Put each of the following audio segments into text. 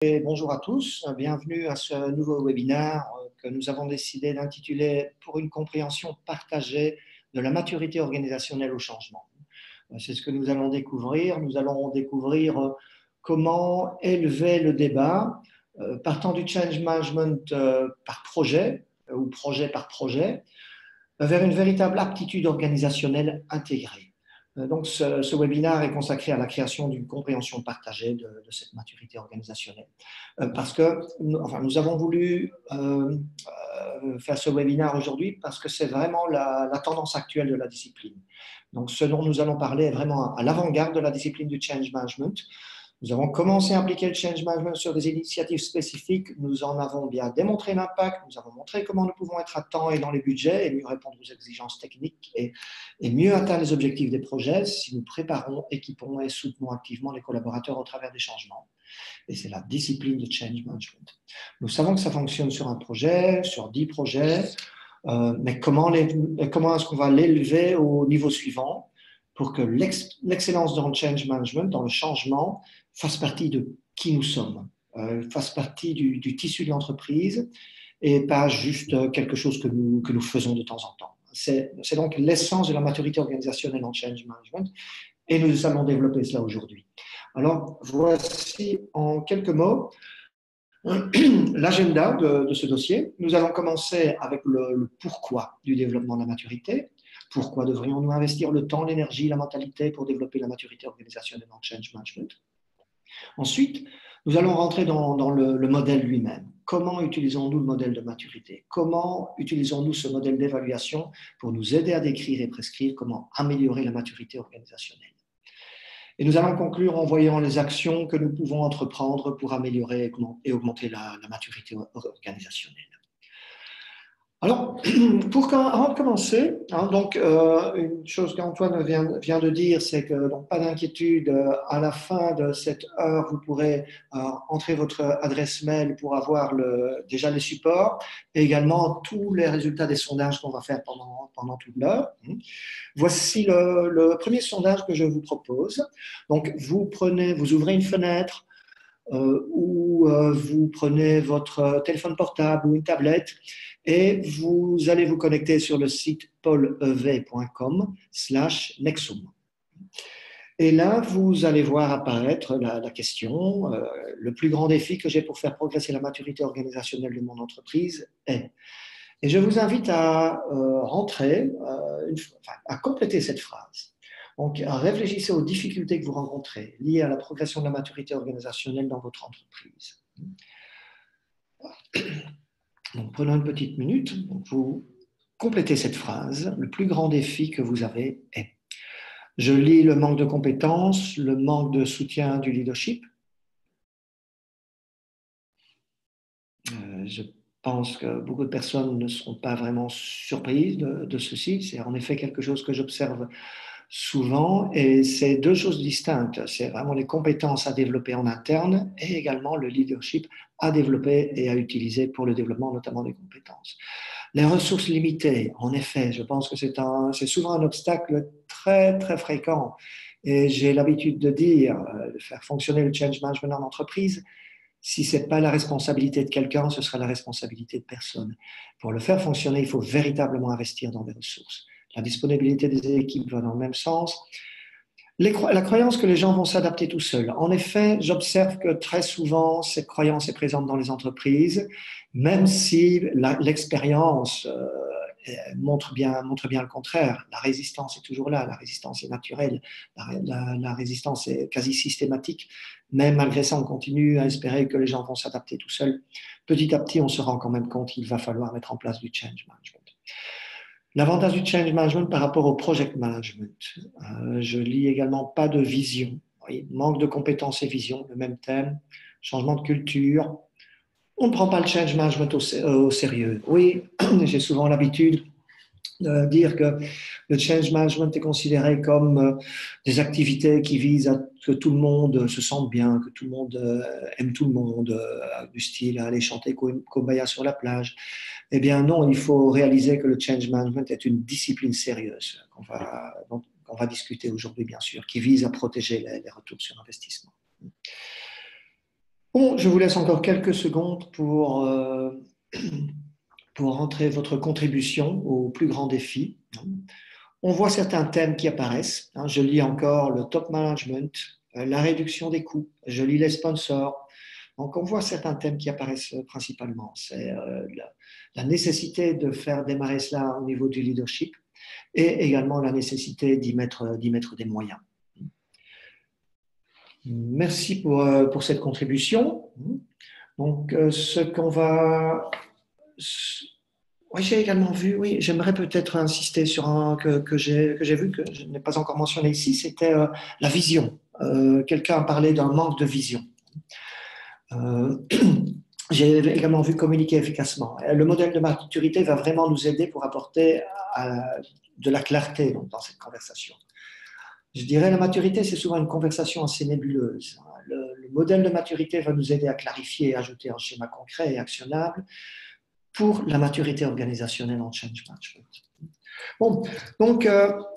Et bonjour à tous, bienvenue à ce nouveau webinaire que nous avons décidé d'intituler « Pour une compréhension partagée de la maturité organisationnelle au changement ». C'est ce que nous allons découvrir. Nous allons découvrir comment élever le débat partant du change management par projet ou projet par projet vers une véritable aptitude organisationnelle intégrée. Donc, ce webinaire est consacré à la création d'une compréhension partagée de cette maturité organisationnelle. Parce que nous avons voulu faire ce webinaire aujourd'hui parce que c'est vraiment la tendance actuelle de la discipline. Donc, ce dont nous allons parler est vraiment à l'avant-garde de la discipline du change management. Nous avons commencé à appliquer le change management sur des initiatives spécifiques. Nous en avons bien démontré l'impact. Nous avons montré comment nous pouvons être à temps et dans les budgets et mieux répondre aux exigences techniques et mieux atteindre les objectifs des projets si nous préparons, équipons et soutenons activement les collaborateurs au travers des changements. Et c'est la discipline de change management. Nous savons que ça fonctionne sur un projet, sur 10 projets, mais comment est-ce qu'on va l'élever au niveau suivant pour que l'excellence dans le change management, dans le changement, fasse partie de qui nous sommes, fasse partie du tissu de l'entreprise et pas juste quelque chose que nous faisons de temps en temps. C'est donc l'essence de la maturité organisationnelle en change management et nous allons développer cela aujourd'hui. Alors, voici en quelques mots l'agenda de ce dossier. Nous allons commencer avec le pourquoi du développement de la maturité. Pourquoi devrions-nous investir le temps, l'énergie, la mentalité pour développer la maturité organisationnelle en change management? Ensuite, nous allons rentrer dans le modèle lui-même. Comment utilisons-nous le modèle de maturité? Comment utilisons-nous ce modèle d'évaluation pour nous aider à décrire et prescrire comment améliorer la maturité organisationnelle? Et nous allons conclure en voyant les actions que nous pouvons entreprendre pour améliorer et augmenter la maturité organisationnelle. Alors, avant de commencer, une chose qu'Antoine vient de dire, c'est que donc, pas d'inquiétude, à la fin de cette heure, vous pourrez entrer votre adresse mail pour avoir déjà les supports et également tous les résultats des sondages qu'on va faire pendant toute l'heure. Voici le premier sondage que je vous propose. Donc, vous ouvrez une fenêtre ou vous prenez votre téléphone portable ou une tablette et vous allez vous connecter sur le site paulev.com/nexum. Et là, vous allez voir apparaître la question, le plus grand défi que j'ai pour faire progresser la maturité organisationnelle de mon entreprise est. Et je vous invite à à compléter cette phrase. Donc, réfléchissez aux difficultés que vous rencontrez liées à la progression de la maturité organisationnelle dans votre entreprise. Donc, prenons une petite minute. Vous complétez cette phrase. Le plus grand défi que vous avez est. Je lis le manque de compétences, le manque de soutien du leadership. Je pense que beaucoup de personnes ne seront pas vraiment surprises de ceci. C'est en effet quelque chose que j'observe souvent et c'est deux choses distinctes. C'est vraiment les compétences à développer en interne et également le leadership à développer et à utiliser pour le développement notamment des compétences. Les ressources limitées, en effet, je pense que c'est souvent un obstacle très, très fréquent. Et j'ai l'habitude de dire, de faire fonctionner le change management en entreprise, si ce n'est pas la responsabilité de quelqu'un, ce sera la responsabilité de personne. Pour le faire fonctionner, il faut véritablement investir dans des ressources. La disponibilité des équipes va dans le même sens. La croyance que les gens vont s'adapter tout seuls. En effet, j'observe que très souvent, cette croyance est présente dans les entreprises, même si l'expérience montre bien le contraire. La résistance est toujours là, la résistance est naturelle, la résistance est quasi systématique, mais malgré ça, on continue à espérer que les gens vont s'adapter tout seuls. Petit à petit, on se rend quand même compte qu'il va falloir mettre en place du change management. L'avantage du change management par rapport au project management. Je lis également pas de vision. Oui, manque de compétences et vision, le même thème. Changement de culture. On ne prend pas le change management au sérieux. Oui, j'ai souvent l'habitude de dire que le change management est considéré comme des activités qui visent à que tout le monde se sente bien, que tout le monde aime tout le monde, du style aller chanter Kumbaya sur la plage. Eh bien non, il faut réaliser que le change management est une discipline sérieuse dont on va discuter aujourd'hui, bien sûr, qui vise à protéger les retours sur investissement. Bon, je vous laisse encore quelques secondes pour rentrer votre contribution au plus grand défi. On voit certains thèmes qui apparaissent. Je lis encore le top management, la réduction des coûts. Je lis les sponsors. Donc, on voit certains thèmes qui apparaissent principalement. C'est la nécessité de faire démarrer cela au niveau du leadership et également la nécessité d'y mettre des moyens. Merci pour cette contribution. Donc, ce qu'on va... Oui, j'ai également vu, oui, j'aimerais peut-être insister sur un que j'ai vu, que je n'ai pas encore mentionné ici, c'était la vision. Quelqu'un a parlé d'un manque de vision. Euh, j'ai également vu communiquer efficacement. Le modèle de maturité va vraiment nous aider pour apporter de la clarté dans cette conversation. Je dirais la maturité, c'est souvent une conversation assez nébuleuse. Le modèle de maturité va nous aider à clarifier et ajouter un schéma concret et actionnable pour la maturité organisationnelle en change management. Bon, donc,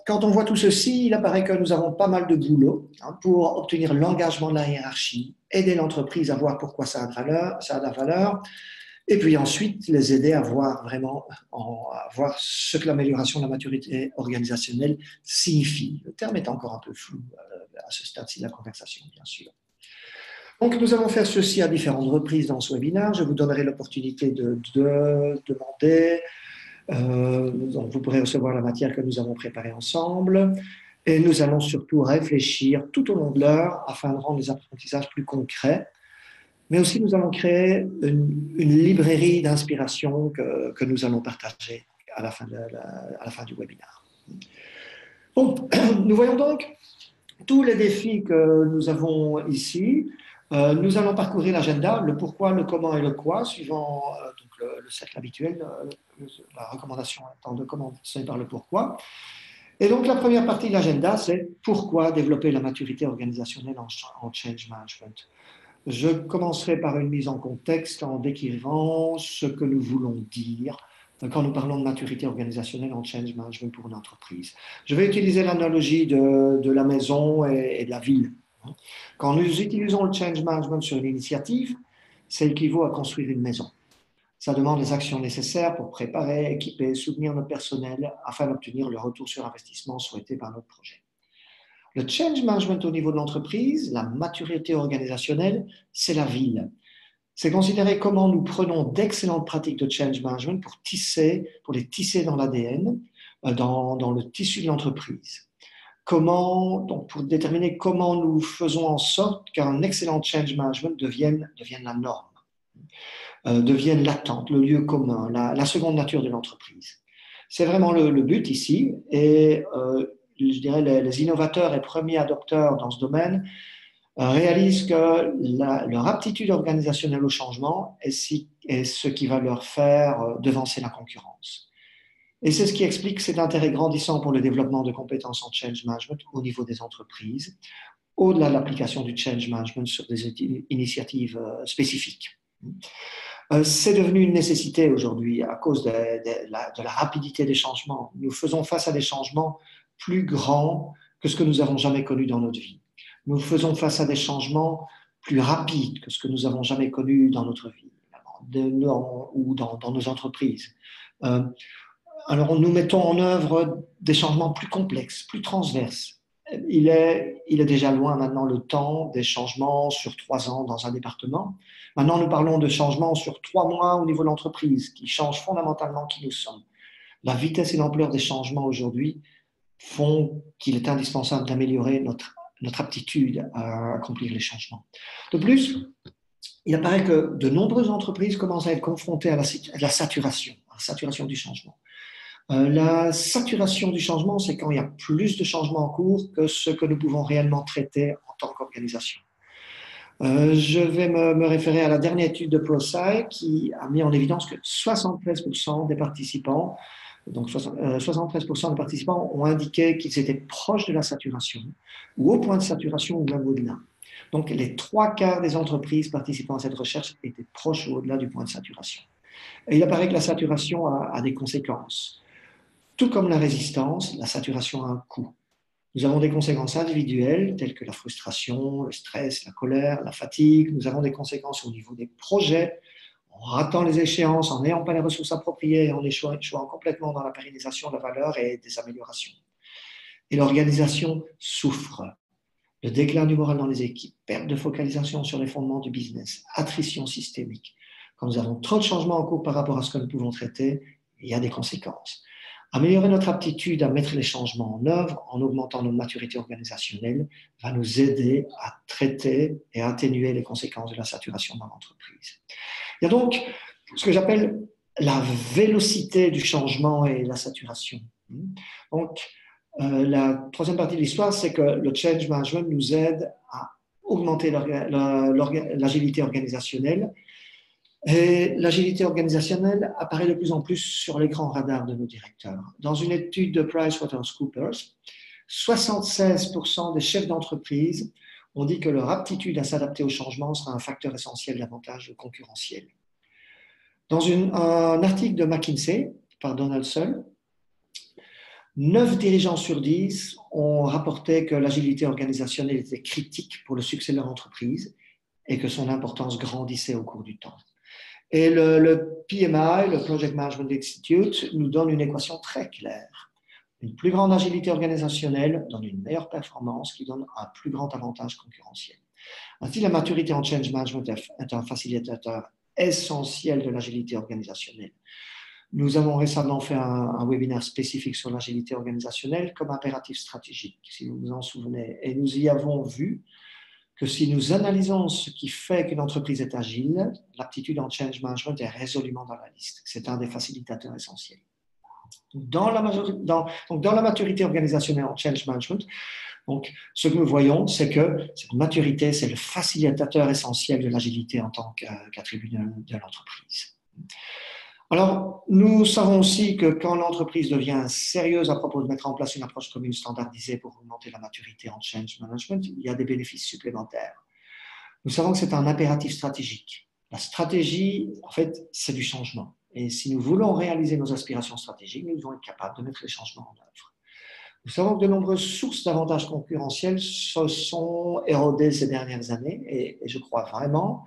quand on voit tout ceci, il apparaît que nous avons pas mal de boulot pour obtenir l'engagement de la hiérarchie, aider l'entreprise à voir pourquoi ça a de la valeur, et puis ensuite les aider à voir vraiment à voir ce que l'amélioration de la maturité organisationnelle signifie. Le terme est encore un peu flou à ce stade-ci de la conversation, bien sûr. Donc, nous allons faire ceci à différentes reprises dans ce webinaire. Je vous donnerai l'opportunité de demander. Donc, vous pourrez recevoir la matière que nous avons préparée ensemble. Et nous allons surtout réfléchir tout au long de l'heure afin de rendre les apprentissages plus concrets. Mais aussi, nous allons créer une librairie d'inspiration que nous allons partager à la fin du webinaire. Bon, nous voyons donc tous les défis que nous avons ici. Nous allons parcourir l'agenda, le pourquoi, le comment et le quoi, suivant le cercle habituel, la recommandation étant de commencer par le pourquoi. Et donc, la première partie de l'agenda, c'est pourquoi développer la maturité organisationnelle en change management. Je commencerai par une mise en contexte en décrivant ce que nous voulons dire quand nous parlons de maturité organisationnelle en change management pour une entreprise. Je vais utiliser l'analogie de la maison et de la ville. Quand nous utilisons le change management sur une initiative, ça équivaut à construire une maison. Ça demande les actions nécessaires pour préparer, équiper, soutenir notre personnel afin d'obtenir le retour sur investissement souhaité par notre projet. Le change management au niveau de l'entreprise, la maturité organisationnelle, c'est la ville. C'est considérer comment nous prenons d'excellentes pratiques de change management pour les tisser dans l'ADN, dans le tissu de l'entreprise. Donc pour déterminer comment nous faisons en sorte qu'un excellent change management devienne la norme, devienne l'attente, le lieu commun, la seconde nature de l'entreprise. C'est vraiment le but ici. Et je dirais les innovateurs et premiers adopteurs dans ce domaine réalisent que leur aptitude organisationnelle au changement est ce qui va leur faire devancer la concurrence. Et c'est ce qui explique cet intérêt grandissant pour le développement de compétences en change management au niveau des entreprises, au-delà de l'application du change management sur des initiatives spécifiques. C'est devenu une nécessité aujourd'hui à cause de la rapidité des changements. Nous faisons face à des changements plus grands que ce que nous avons jamais connu dans notre vie. Nous faisons face à des changements plus rapides que ce que nous avons jamais connu dans notre vie ou dans nos entreprises. Alors, nous mettons en œuvre des changements plus complexes, plus transverses. Il est déjà loin maintenant le temps des changements sur 3 ans dans un département. Maintenant, nous parlons de changements sur 3 mois au niveau de l'entreprise qui changent fondamentalement qui nous sommes. La vitesse et l'ampleur des changements aujourd'hui font qu'il est indispensable d'améliorer notre aptitude à accomplir les changements. De plus, il apparaît que de nombreuses entreprises commencent à être confrontées à la saturation du changement. La saturation du changement, c'est quand il y a plus de changements en cours que ce que nous pouvons réellement traiter en tant qu'organisation. Je vais me référer à la dernière étude de ProSci qui a mis en évidence que 73% des participants, donc 73% des participants ont indiqué qu'ils étaient proches de la saturation ou au point de saturation ou même au-delà. Donc les 3/4 des entreprises participant à cette recherche étaient proches ou au-delà du point de saturation. Et il apparaît que la saturation a des conséquences. Tout comme la résistance, la saturation a un coût. Nous avons des conséquences individuelles telles que la frustration, le stress, la colère, la fatigue. Nous avons des conséquences au niveau des projets, en ratant les échéances, en n'ayant pas les ressources appropriées, en échouant complètement dans la pérennisation de la valeur et des améliorations. Et l'organisation souffre. Le déclin du moral dans les équipes, perte de focalisation sur les fondements du business, attrition systémique. Quand nous avons trop de changements en cours par rapport à ce que nous pouvons traiter, il y a des conséquences. Améliorer notre aptitude à mettre les changements en œuvre en augmentant notre maturité organisationnelle va nous aider à traiter et à atténuer les conséquences de la saturation dans l'entreprise. Il y a donc ce que j'appelle la vélocité du changement et la saturation. Donc, la troisième partie de l'histoire, c'est que le change management nous aide à augmenter l'agilité organisationnelle. Et l'agilité organisationnelle apparaît de plus en plus sur les grands radars de nos directeurs. Dans une étude de PricewaterhouseCoopers, 76% des chefs d'entreprise ont dit que leur aptitude à s'adapter au changement sera un facteur essentiel d'avantage concurrentiel. Dans un article de McKinsey par Donald Sull, 9 dirigeants sur 10 ont rapporté que l'agilité organisationnelle était critique pour le succès de leur entreprise et que son importance grandissait au cours du temps. Et le PMI, le Project Management Institute, nous donne une équation très claire. Une plus grande agilité organisationnelle donne une meilleure performance qui donne un plus grand avantage concurrentiel. Ainsi, la maturité en change management est un facilitateur essentiel de l'agilité organisationnelle. Nous avons récemment fait un webinaire spécifique sur l'agilité organisationnelle comme impératif stratégique, si vous vous en souvenez. Et nous y avons vu que si nous analysons ce qui fait qu'une entreprise est agile, l'aptitude en change management est résolument dans la liste. C'est un des facilitateurs essentiels. Dans la maturité organisationnelle en change management, donc, ce que nous voyons, c'est que cette maturité, c'est le facilitateur essentiel de l'agilité en tant qu'attribut de l'entreprise. Alors, nous savons aussi que quand l'entreprise devient sérieuse à propos de mettre en place une approche commune standardisée pour augmenter la maturité en change management, il y a des bénéfices supplémentaires. Nous savons que c'est un impératif stratégique. La stratégie, en fait, c'est du changement. Et si nous voulons réaliser nos aspirations stratégiques, nous devons être capables de mettre les changements en œuvre. Nous savons que de nombreuses sources d'avantages concurrentiels se sont érodées ces dernières années et je crois vraiment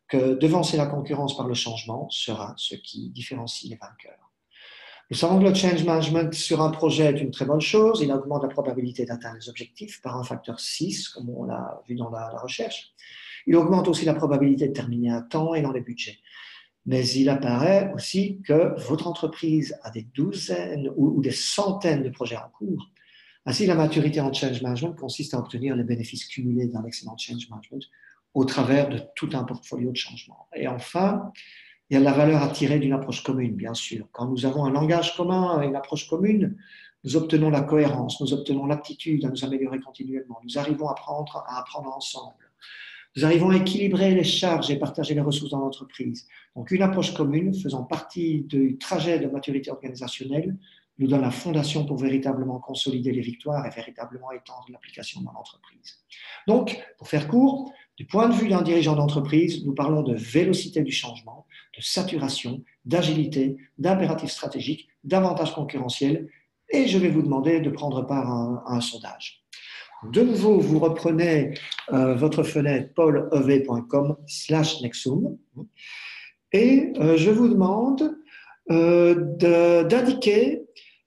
que devancer la concurrence par le changement sera ce qui différencie les vainqueurs. Nous savons que le change management sur un projet est une très bonne chose. Il augmente la probabilité d'atteindre les objectifs par un facteur 6, comme on l'a vu dans la recherche. Il augmente aussi la probabilité de terminer à temps et dans les budgets. Mais il apparaît aussi que votre entreprise a des douzaines ou des centaines de projets en cours. Ainsi, la maturité en change management consiste à obtenir les bénéfices cumulés d'un excellent change management au travers de tout un portfolio de changements. Et enfin, il y a la valeur à tirer d'une approche commune, bien sûr. Quand nous avons un langage commun et une approche commune, nous obtenons la cohérence, nous obtenons l'aptitude à nous améliorer continuellement. Nous arrivons à apprendre ensemble. Nous arrivons à équilibrer les charges et partager les ressources dans l'entreprise. Donc, une approche commune faisant partie du trajet de maturité organisationnelle nous donne la fondation pour véritablement consolider les victoires et véritablement étendre l'application dans l'entreprise. Donc, pour faire court, du point de vue d'un dirigeant d'entreprise, nous parlons de vélocité du changement, de saturation, d'agilité, d'impératifs stratégiques, d'avantages concurrentiels, et je vais vous demander de prendre part à un sondage. De nouveau, vous reprenez votre fenêtre paulev.com/Nexum et je vous demande d'indiquer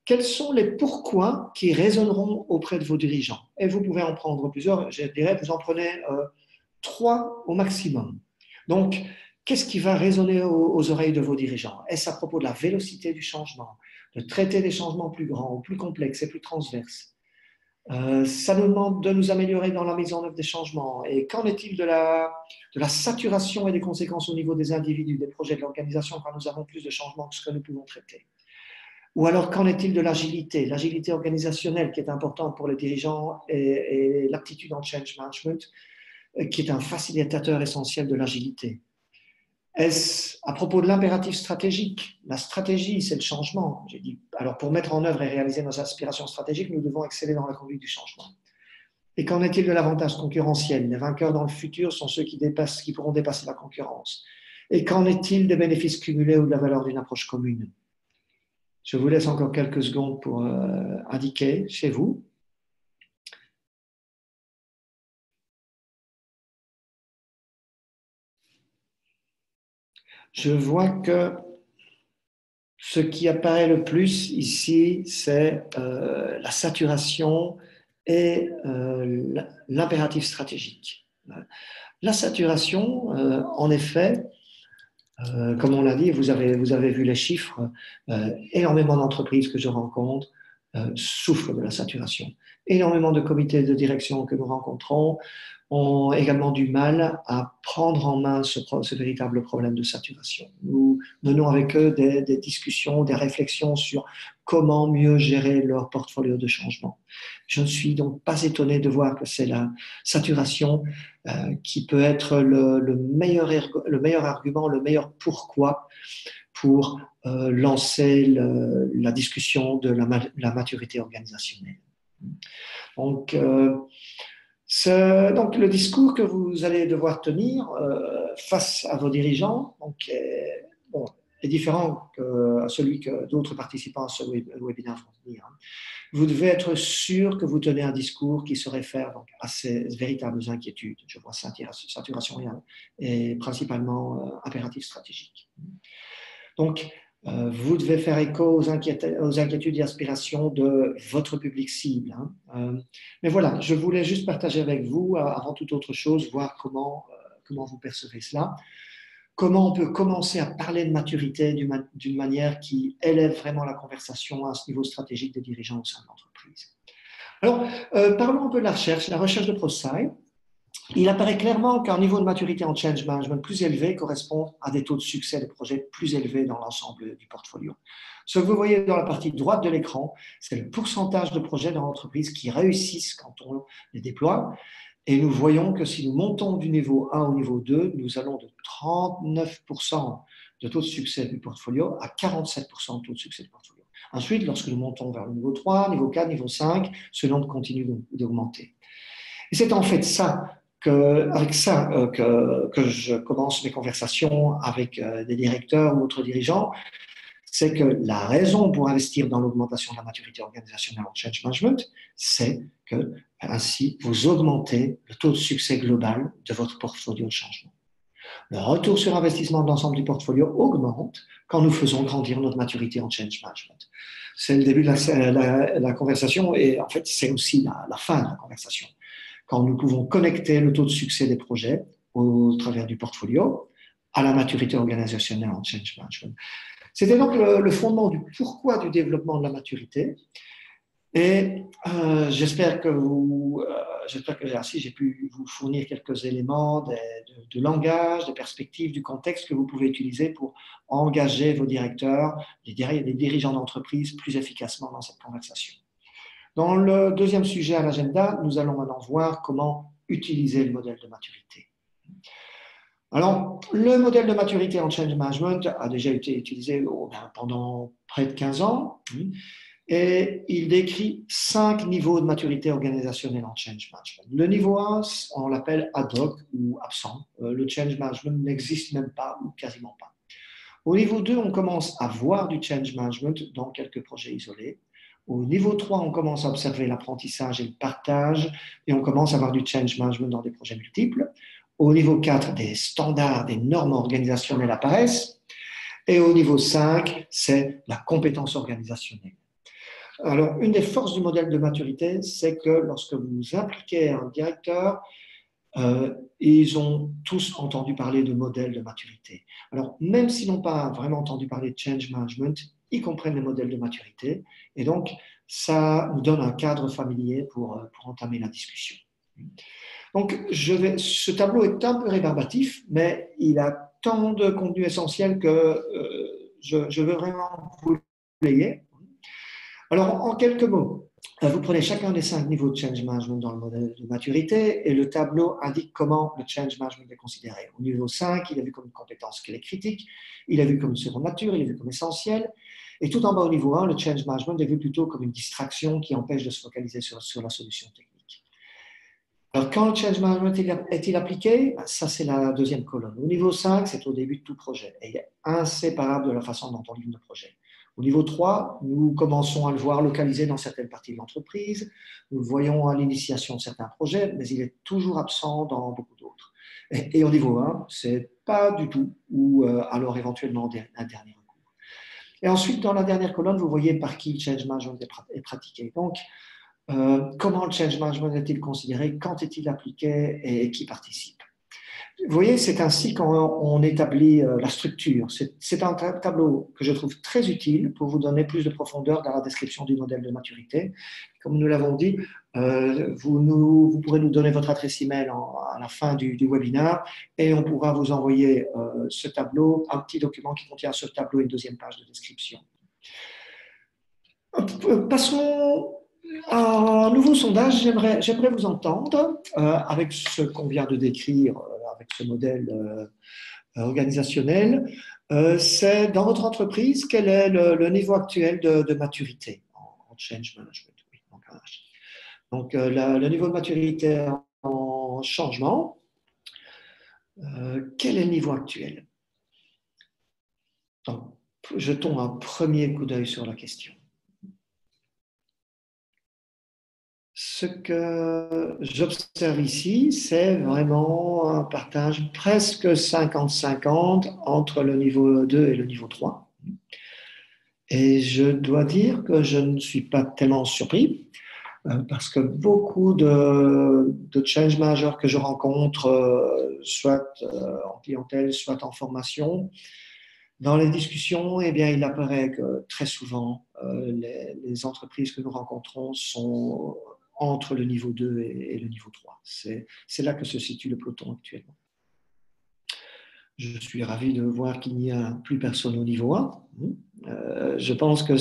quels sont les pourquoi qui résonneront auprès de vos dirigeants. Et vous pouvez en prendre plusieurs, je dirais, vous en prenez 3 au maximum. Donc, qu'est-ce qui va résonner aux oreilles de vos dirigeants? Est-ce à propos de la vélocité du changement, de traiter des changements plus grands, plus complexes et plus transverses? Ça nous demande de nous améliorer dans la mise en œuvre des changements. Et qu'en est-il de la saturation et des conséquences au niveau des individus, des projets de l'organisation quand nous avons plus de changements que ce que nous pouvons traiter? Ou alors, qu'en est-il de l'agilité organisationnelle qui est importante pour les dirigeants et l'aptitude en change management qui est un facilitateur essentiel de l'agilité? Est-ce à propos de l'impératif stratégique? La stratégie, c'est le changement. J'ai dit, alors pour mettre en œuvre et réaliser nos aspirations stratégiques, nous devons exceller dans la conduite du changement. Et qu'en est-il de l'avantage concurrentiel? Les vainqueurs dans le futur sont ceux qui pourront dépasser la concurrence. Et qu'en est-il des bénéfices cumulés ou de la valeur d'une approche commune? Je vous laisse encore quelques secondes pour indiquer chez vous. Je vois que ce qui apparaît le plus ici, c'est la saturation et l'impératif stratégique. La saturation, en effet, comme on l'a dit, vous avez vu les chiffres, énormément d'entreprises que je rencontre souffrent de la saturation. Énormément de comités de direction que nous rencontrons ont également du mal à prendre en main ce véritable problème de saturation. Nous menons avec eux des discussions, des réflexions sur comment mieux gérer leur portfolio de changement. Je ne suis donc pas étonné de voir que c'est la saturation qui peut être le meilleur argument, le meilleur pourquoi pour lancer la discussion de la maturité organisationnelle. Donc, donc, le discours que vous allez devoir tenir face à vos dirigeants bon, est différent à celui que d'autres participants à ce webinaire vont tenir. Vous devez être sûr que vous tenez un discours qui se réfère donc, à ces véritables inquiétudes. Je vois saturation et principalement impératif stratégique. Donc, vous devez faire écho aux inquiétudes et aspirations de votre public cible. Mais voilà, je voulais juste partager avec vous, avant toute autre chose, voir comment vous percevez cela. Comment on peut commencer à parler de maturité d'une manière qui élève vraiment la conversation à ce niveau stratégique des dirigeants au sein de l'entreprise. Alors, parlons un peu de la recherche de ProSci. Il apparaît clairement qu'un niveau de maturité en change management plus élevé correspond à des taux de succès de projets plus élevés dans l'ensemble du portfolio. Ce que vous voyez dans la partie droite de l'écran, c'est le pourcentage de projets dans l'entreprise qui réussissent quand on les déploie. Et nous voyons que si nous montons du niveau 1 au niveau 2, nous allons de 39% de taux de succès du portfolio à 47% de taux de succès du portfolio. Ensuite, lorsque nous montons vers le niveau 3, niveau 4, niveau 5, ce nombre continue d'augmenter. Et c'est en fait avec ça que je commence mes conversations avec des directeurs ou autres dirigeants, c'est que la raison pour investir dans l'augmentation de la maturité organisationnelle en change management, c'est que ainsi vous augmentez le taux de succès global de votre portfolio de changement. Le retour sur investissement de l'ensemble du portfolio augmente quand nous faisons grandir notre maturité en change management. C'est le début de la conversation et en fait c'est aussi la fin de la conversation. Quand nous pouvons connecter le taux de succès des projets au travers du portfolio à la maturité organisationnelle en change management. C'était donc le fondement du pourquoi du développement de la maturité. Et j'espère que ainsi j'ai pu vous fournir quelques éléments de langage, des perspectives, du contexte que vous pouvez utiliser pour engager vos directeurs, les dirigeants d'entreprise plus efficacement dans cette conversation. Dans le deuxième sujet à l'agenda, nous allons maintenant voir comment utiliser le modèle de maturité. Alors, le modèle de maturité en change management a déjà été utilisé pendant près de 15 ans et il décrit 5 niveaux de maturité organisationnelle en change management. Le niveau 1, on l'appelle ad hoc ou absent. Le change management n'existe même pas ou quasiment pas. Au niveau 2, on commence à voir du change management dans quelques projets isolés. Au niveau 3, on commence à observer l'apprentissage et le partage et on commence à avoir du change management dans des projets multiples. Au niveau 4, des standards, des normes organisationnelles apparaissent. Et au niveau 5, c'est la compétence organisationnelle. Alors, une des forces du modèle de maturité, c'est que lorsque vous impliquez un directeur, ils ont tous entendu parler de modèle de maturité. Alors, même s'ils n'ont pas vraiment entendu parler de change management, ils comprennent les modèles de maturité. Et donc, ça nous donne un cadre familier pour entamer la discussion. Donc, ce tableau est un peu rébarbatif, mais il a tant de contenu essentiel que je veux vraiment vous l'ayez. Alors, en quelques mots, vous prenez chacun des 5 niveaux de change management dans le modèle de maturité et le tableau indique comment le change management est considéré. Au niveau 5, il est vu comme une compétence qui est critique, il est vu comme une seconde nature, il est vu comme essentiel. Et tout en bas au niveau 1, le change management est vu plutôt comme une distraction qui empêche de se focaliser sur la solution technique. Alors, quand le change management est-il appliqué? Ça, c'est la deuxième colonne. Au niveau 5, c'est au début de tout projet et il est inséparable de la façon dont on livre le projet. Au niveau 3, nous commençons à le voir localisé dans certaines parties de l'entreprise. Nous le voyons à l'initiation de certains projets, mais il est toujours absent dans beaucoup d'autres. Et au niveau 1, c'est pas du tout, ou alors éventuellement un dernier recours. Et ensuite, dans la dernière colonne, vous voyez par qui le change management est pratiqué. Donc, comment le change management est-il considéré, quand est-il appliqué et qui participe. Vous voyez, c'est ainsi qu'on établit la structure. C'est un tableau que je trouve très utile pour vous donner plus de profondeur dans la description du modèle de maturité. Comme nous l'avons dit, vous pourrez nous donner votre adresse email à la fin du webinaire et on pourra vous envoyer ce tableau, un petit document qui contient ce tableau et une deuxième page de description. Passons à un nouveau sondage. J'aimerais vous entendre avec ce qu'on vient de décrire, avec ce modèle organisationnel. C'est dans votre entreprise, quel est le niveau actuel de maturité en change management? Oui, donc le niveau de maturité en changement, quel est le niveau actuel? Donc, jetons un premier coup d'œil sur la question. Ce que j'observe ici, c'est vraiment un partage presque 50-50 entre le niveau 2 et le niveau 3. Et je dois dire que je ne suis pas tellement surpris parce que beaucoup de change managers que je rencontre, soit en clientèle, soit en formation, dans les discussions, eh bien, il apparaît que très souvent, les entreprises que nous rencontrons sont entre le niveau 2 et le niveau 3. C'est là que se situe le peloton actuellement. Je suis ravi de voir qu'il n'y a plus personne au niveau 1. Je pense que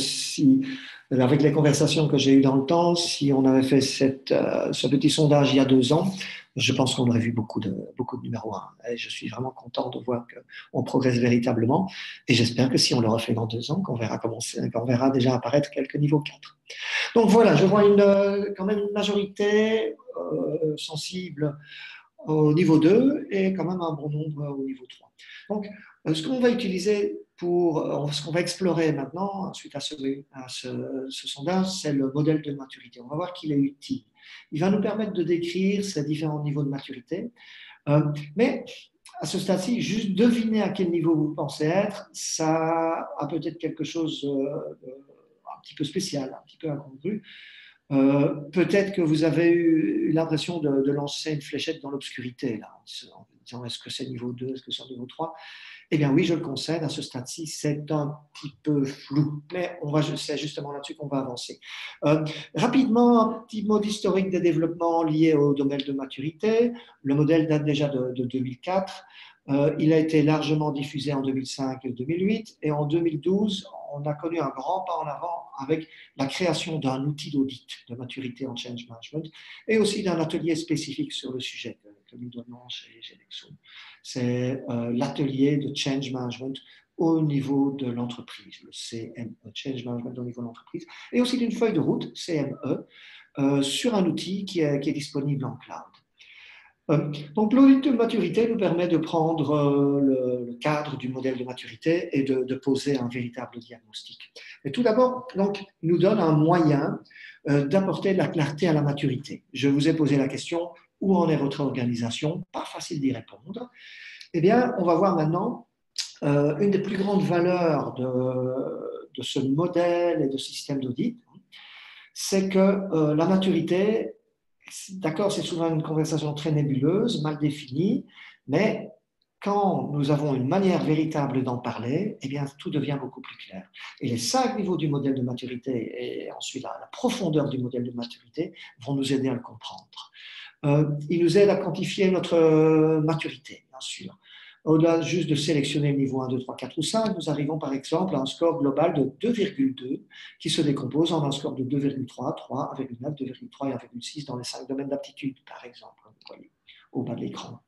avec les conversations que j'ai eues dans le temps, si on avait fait ce petit sondage il y a 2 ans, je pense qu'on aurait vu beaucoup de numéro 1. Et je suis vraiment content de voir qu'on progresse véritablement. Et j'espère que si on le refait dans 2 ans, qu'on verra déjà apparaître quelques niveaux 4. Donc voilà, je vois quand même une majorité sensible au niveau 2 et quand même un bon nombre au niveau 3. Donc, ce qu'on va utiliser ce qu'on va explorer maintenant, suite à ce sondage, c'est le modèle de maturité. On va voir qu'il est utile. Il va nous permettre de décrire ces différents niveaux de maturité. Mais à ce stade-ci, juste deviner à quel niveau vous pensez être, ça a peut-être quelque chose un petit peu spécial, un petit peu incongru. Peut-être que vous avez eu l'impression de lancer une fléchette dans l'obscurité, là, en disant est-ce que c'est niveau 2, est-ce que c'est niveau 3? Eh bien oui, je le concède, à ce stade-ci, c'est un petit peu flou, mais c'est justement là-dessus qu'on va avancer. Rapidement, un petit mot d'historique des développements liés au domaine de maturité. Le modèle date déjà de 2004. Il a été largement diffusé en 2005 et 2008, et en 2012, on a connu un grand pas en avant avec la création d'un outil d'audit de maturité en change management et aussi d'un atelier spécifique sur le sujet que nous donnons chez Nexo. C'est l'atelier de change management au niveau de l'entreprise, le CME, Change Management au niveau de l'entreprise, et aussi d'une feuille de route, CME, sur un outil qui est disponible en cloud. Donc, l'audit de maturité nous permet de prendre le cadre du modèle de maturité et de poser un véritable diagnostic. Et tout d'abord, donc, il nous donne un moyen d'apporter de la clarté à la maturité. Je vous ai posé la question, où en est votre organisation? Pas facile d'y répondre. Eh bien, on va voir maintenant une des plus grandes valeurs de ce modèle et de ce système d'audit, c'est que la maturité, d'accord, c'est souvent une conversation très nébuleuse, mal définie, mais quand nous avons une manière véritable d'en parler, eh bien, tout devient beaucoup plus clair. Et les 5 niveaux du modèle de maturité et ensuite la profondeur du modèle de maturité vont nous aider à le comprendre. Ils nous aident à quantifier notre maturité, bien sûr. Au-delà juste de sélectionner le niveau 1, 2, 3, 4 ou 5, nous arrivons par exemple à un score global de 2,2 qui se décompose en un score de 2,3, 3, 1,9, 2,3 et 1,6 dans les 5 domaines d'aptitude, par exemple, vous voyez, au bas de l'écran.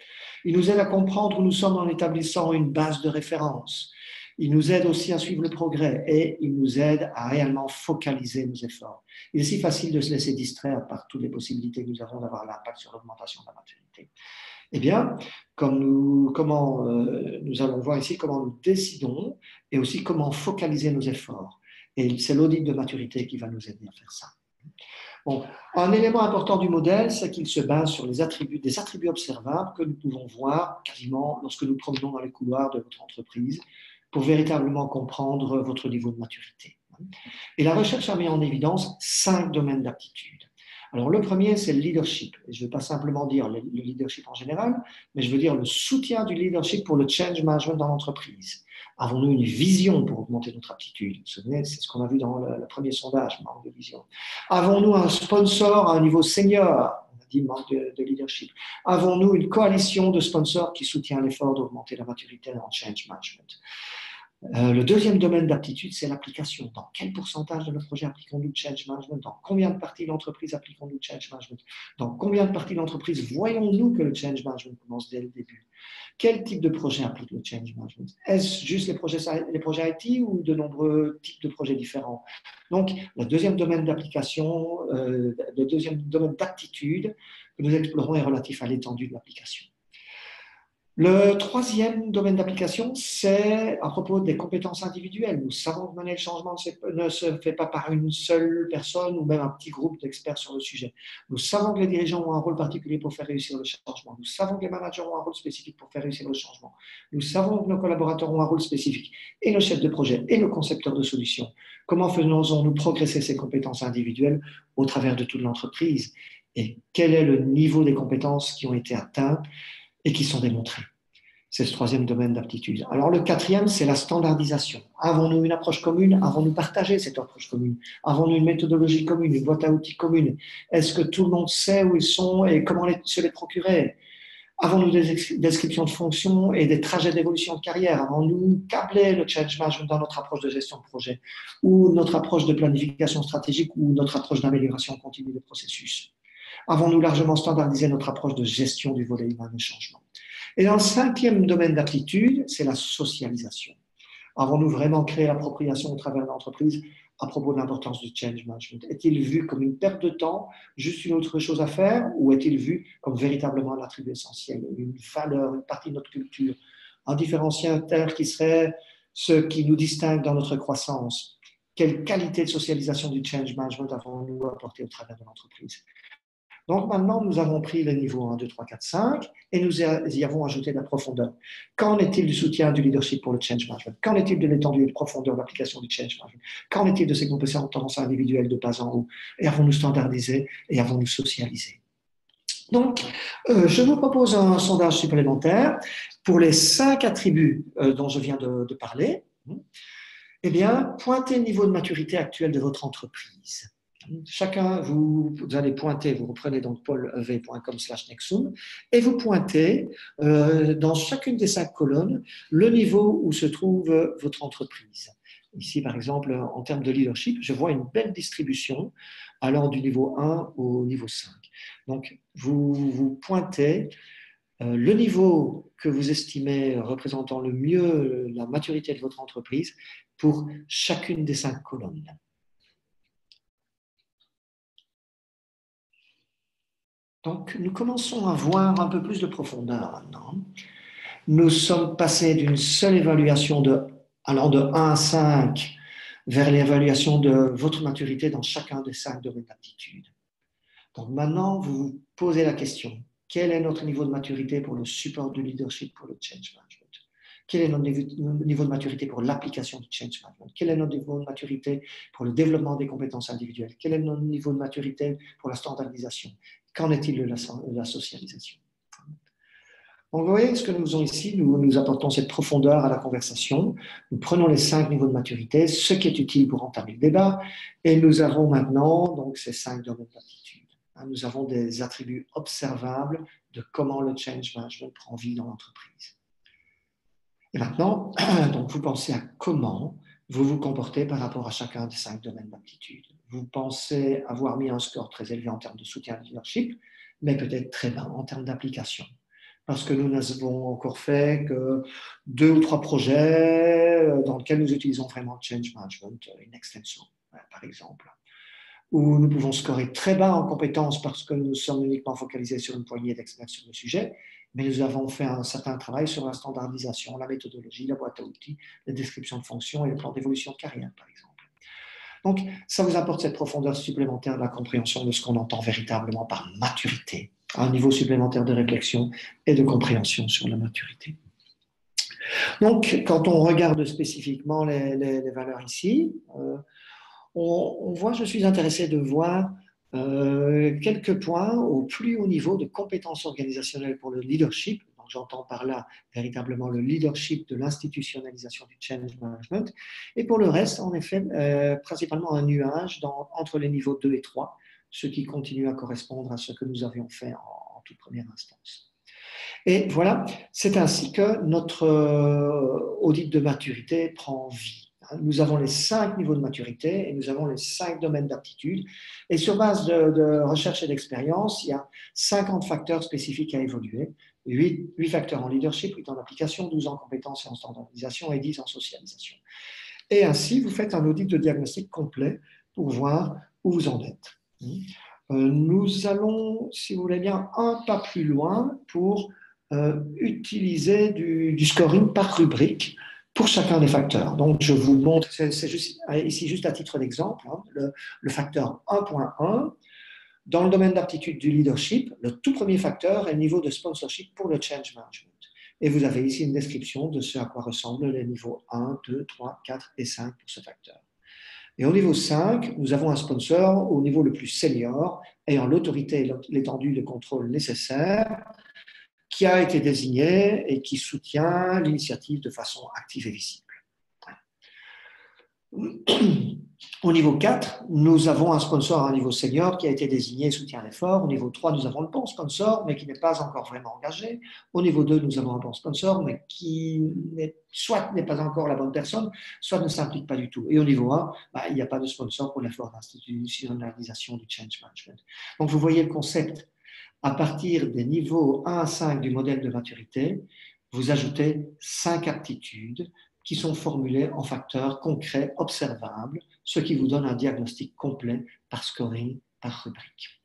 Il nous aide à comprendre où nous sommes en établissant une base de référence. Il nous aide aussi à suivre le progrès et il nous aide à réellement focaliser nos efforts. Il est si facile de se laisser distraire par toutes les possibilités que nous avons d'avoir l'impact sur l'augmentation de la maturité. Eh bien, nous allons voir ici comment nous décidons et aussi comment focaliser nos efforts. Et c'est l'audit de maturité qui va nous aider à faire ça. Bon, un élément important du modèle, c'est qu'il se base sur des attributs observables que nous pouvons voir quasiment lorsque nous promenons dans les couloirs de votre entreprise pour véritablement comprendre votre niveau de maturité. Et la recherche a mis en évidence 5 domaines d'aptitude. Alors, le premier, c'est le leadership. Et je ne veux pas simplement dire le leadership en général, mais je veux dire le soutien du leadership pour le change management dans l'entreprise. Avons-nous une vision pour augmenter notre aptitude? Vous vous souvenez, c'est ce qu'on a vu dans le premier sondage, manque de vision. Avons-nous un sponsor à un niveau senior? On a dit manque de leadership. Avons-nous une coalition de sponsors qui soutient l'effort d'augmenter la maturité en change management? Le deuxième domaine d'aptitude, c'est l'application. Dans quel pourcentage de nos projets appliquons-nous le change management? Dans combien de parties de l'entreprise appliquons-nous le change management? Dans combien de parties de l'entreprise voyons-nous que le change management commence dès le début? Quel type de projet applique le change management? Est-ce juste les projets IT ou de nombreux types de projets différents? Donc, le deuxième domaine d'application, le deuxième domaine d'aptitude que nous explorons est relatif à l'étendue de l'application. Le troisième domaine d'application, c'est à propos des compétences individuelles. Nous savons que mener le changement ne se fait pas par une seule personne ou même un petit groupe d'experts sur le sujet. Nous savons que les dirigeants ont un rôle particulier pour faire réussir le changement. Nous savons que les managers ont un rôle spécifique pour faire réussir le changement. Nous savons que nos collaborateurs ont un rôle spécifique, et nos chefs de projet, et nos concepteurs de solutions. Comment faisons-nous progresser ces compétences individuelles au travers de toute l'entreprise? Et quel est le niveau des compétences qui ont été atteints et qui sont démontrés? C'est ce troisième domaine d'aptitude. Alors le quatrième, c'est la standardisation. Avons-nous une approche commune? Avons-nous partagé cette approche commune? Avons-nous une méthodologie commune, une boîte à outils commune? Est-ce que tout le monde sait où ils sont et comment se les procurer? Avons-nous des descriptions de fonctions et des trajets d'évolution de carrière? Avons-nous câblé le change management dans notre approche de gestion de projet ou notre approche de planification stratégique ou notre approche d'amélioration continue des processus? Avons-nous largement standardisé notre approche de gestion du volet humain de changement? Et dans le cinquième domaine d'aptitude, c'est la socialisation. Avons-nous vraiment créé l'appropriation au travers de l'entreprise à propos de l'importance du change management? Est-il vu comme une perte de temps, juste une autre chose à faire, ou est-il vu comme véritablement un attribut essentiel, une valeur, une partie de notre culture, un différenciateur qui serait ce qui nous distingue dans notre croissance? Quelle qualité de socialisation du change management avons-nous apporté au travers de l'entreprise? Donc maintenant, nous avons pris les niveaux 1, 2, 3, 4, 5 et nous y avons ajouté de la profondeur. Qu'en est-il du soutien du leadership pour le change management? Qu'en est-il de l'étendue et de profondeur de l'application du change management? Qu'en est-il de ces compétences individuelles de bas en haut? Et avons-nous standardisé et avons-nous socialisé? Donc, je vous propose un sondage supplémentaire pour les 5 attributs dont je viens de parler. Eh bien, pointez le niveau de maturité actuel de votre entreprise. Chacun, vous allez pointer, vous reprenez donc paulev.com/nexum et vous pointez dans chacune des 5 colonnes le niveau où se trouve votre entreprise. Ici, par exemple, en termes de leadership, je vois une belle distribution allant du niveau 1 au niveau 5. Donc, vous pointez le niveau que vous estimez représentant le mieux la maturité de votre entreprise pour chacune des 5 colonnes. Donc, nous commençons à voir un peu plus de profondeur maintenant. Nous sommes passés d'une seule évaluation allant de 1 à 5 vers l'évaluation de votre maturité dans chacun des 5 domaines d'aptitude. Donc maintenant, vous vous posez la question, quel est notre niveau de maturité pour le support du leadership pour le change management? Quel est notre niveau de maturité pour l'application du change management? Quel est notre niveau de maturité pour le développement des compétences individuelles? Quel est notre niveau de maturité pour la standardisation? Qu'en est-il de la socialisation? Donc, vous voyez ce que nous faisons ici, nous apportons cette profondeur à la conversation, nous prenons les 5 niveaux de maturité, ce qui est utile pour entamer le débat, et nous avons maintenant donc, ces 5 domaines d'aptitude. Nous avons des attributs observables de comment le change management prend vie dans l'entreprise. Et maintenant, donc, vous pensez à comment vous vous comportez par rapport à chacun des 5 domaines d'aptitude. Vous pensez avoir mis un score très élevé en termes de soutien de leadership, mais peut-être très bas en termes d'application. Parce que nous n'avons encore fait que 2 ou 3 projets dans lesquels nous utilisons vraiment le change management in extenso, par exemple. Où nous pouvons scorer très bas en compétences parce que nous sommes uniquement focalisés sur une poignée d'experts sur le sujet, mais nous avons fait un certain travail sur la standardisation, la méthodologie, la boîte à outils, les descriptions de fonctions et le plan d'évolution de carrière, par exemple. Donc, ça vous apporte cette profondeur supplémentaire de la compréhension de ce qu'on entend véritablement par maturité, un niveau supplémentaire de réflexion et de compréhension sur la maturité. Donc, quand on regarde spécifiquement les valeurs ici, on voit, je suis intéressé de voir quelques points au plus haut niveau de compétences organisationnelles pour le leadership. Donc, j'entends par là véritablement le leadership de l'institutionnalisation du change management. Et pour le reste, en effet, principalement un nuage entre les niveaux 2 et 3, ce qui continue à correspondre à ce que nous avions fait en toute première instance. Et voilà, c'est ainsi que notre audit de maturité prend vie. Nous avons les 5 niveaux de maturité et nous avons les 5 domaines d'aptitude. Et sur base de recherche et d'expérience, il y a 50 facteurs spécifiques à évoluer. 8 facteurs en leadership, 8 en application, 12 en compétences et en standardisation et 10 en socialisation. Et ainsi, vous faites un audit de diagnostic complet pour voir où vous en êtes. Nous allons, si vous voulez bien, un pas plus loin pour utiliser du scoring par rubrique pour chacun des facteurs. Donc, je vous montre, c'est ici juste à titre d'exemple, le facteur 1.1. Dans le domaine d'aptitude du leadership, le tout premier facteur est le niveau de sponsorship pour le change management. Et vous avez ici une description de ce à quoi ressemblent les niveaux 1, 2, 3, 4 et 5 pour ce facteur. Et au niveau 5, nous avons un sponsor au niveau le plus senior, ayant l'autorité et l'étendue de contrôle nécessaire, qui a été désigné et qui soutient l'initiative de façon active et visible. Au niveau 4, nous avons un sponsor à un niveau senior qui a été désigné et soutient l'effort. Au niveau 3, nous avons le bon sponsor, mais qui n'est pas encore vraiment engagé. Au niveau 2, nous avons un bon sponsor, mais qui soit n'est pas encore la bonne personne, soit ne s'implique pas du tout. Et au niveau 1, il n'y a pas de sponsor pour l'effort d'institutionnalisation du change management. Donc, vous voyez le concept. À partir des niveaux 1 à 5 du modèle de maturité, vous ajoutez 5 aptitudes qui sont formulées en facteurs concrets, observables, ce qui vous donne un diagnostic complet par scoring, par rubrique.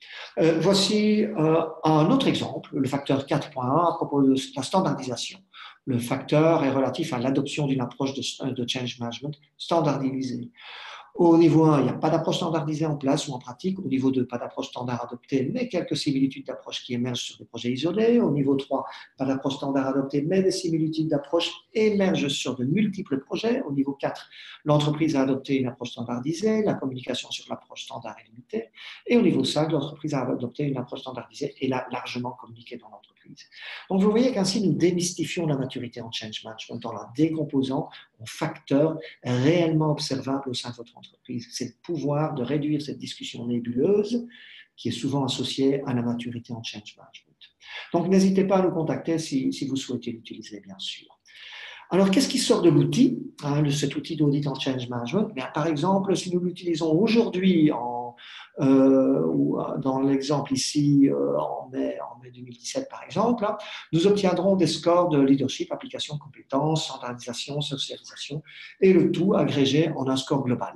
Voici un autre exemple, le facteur 4.1 à propos de la standardisation. Le facteur est relatif à l'adoption d'une approche de change management standardisée. Au niveau 1, il n'y a pas d'approche standardisée en place ou en pratique. Au niveau 2, pas d'approche standard adoptée, mais quelques similitudes d'approche qui émergent sur des projets isolés. Au niveau 3, pas d'approche standard adoptée, mais des similitudes d'approche émergent sur de multiples projets. Au niveau 4, l'entreprise a adopté une approche standardisée, la communication sur l'approche standard est limitée. Et au niveau 5, l'entreprise a adopté une approche standardisée et l'a largement communiquée dans l'entreprise. Donc vous voyez qu'ainsi nous démystifions la maturité en change management en la décomposant en facteurs réellement observables au sein de votre entreprise. C'est le pouvoir de réduire cette discussion nébuleuse qui est souvent associée à la maturité en change management. Donc n'hésitez pas à nous contacter si vous souhaitez l'utiliser, bien sûr. Alors, qu'est-ce qui sort de l'outil, cet outil d'audit en change management? Par exemple, si nous l'utilisons aujourd'hui dans l'exemple ici en mai 2017 par exemple, nous obtiendrons des scores de leadership, application, compétences, standardisation, socialisation et le tout agrégé en un score global.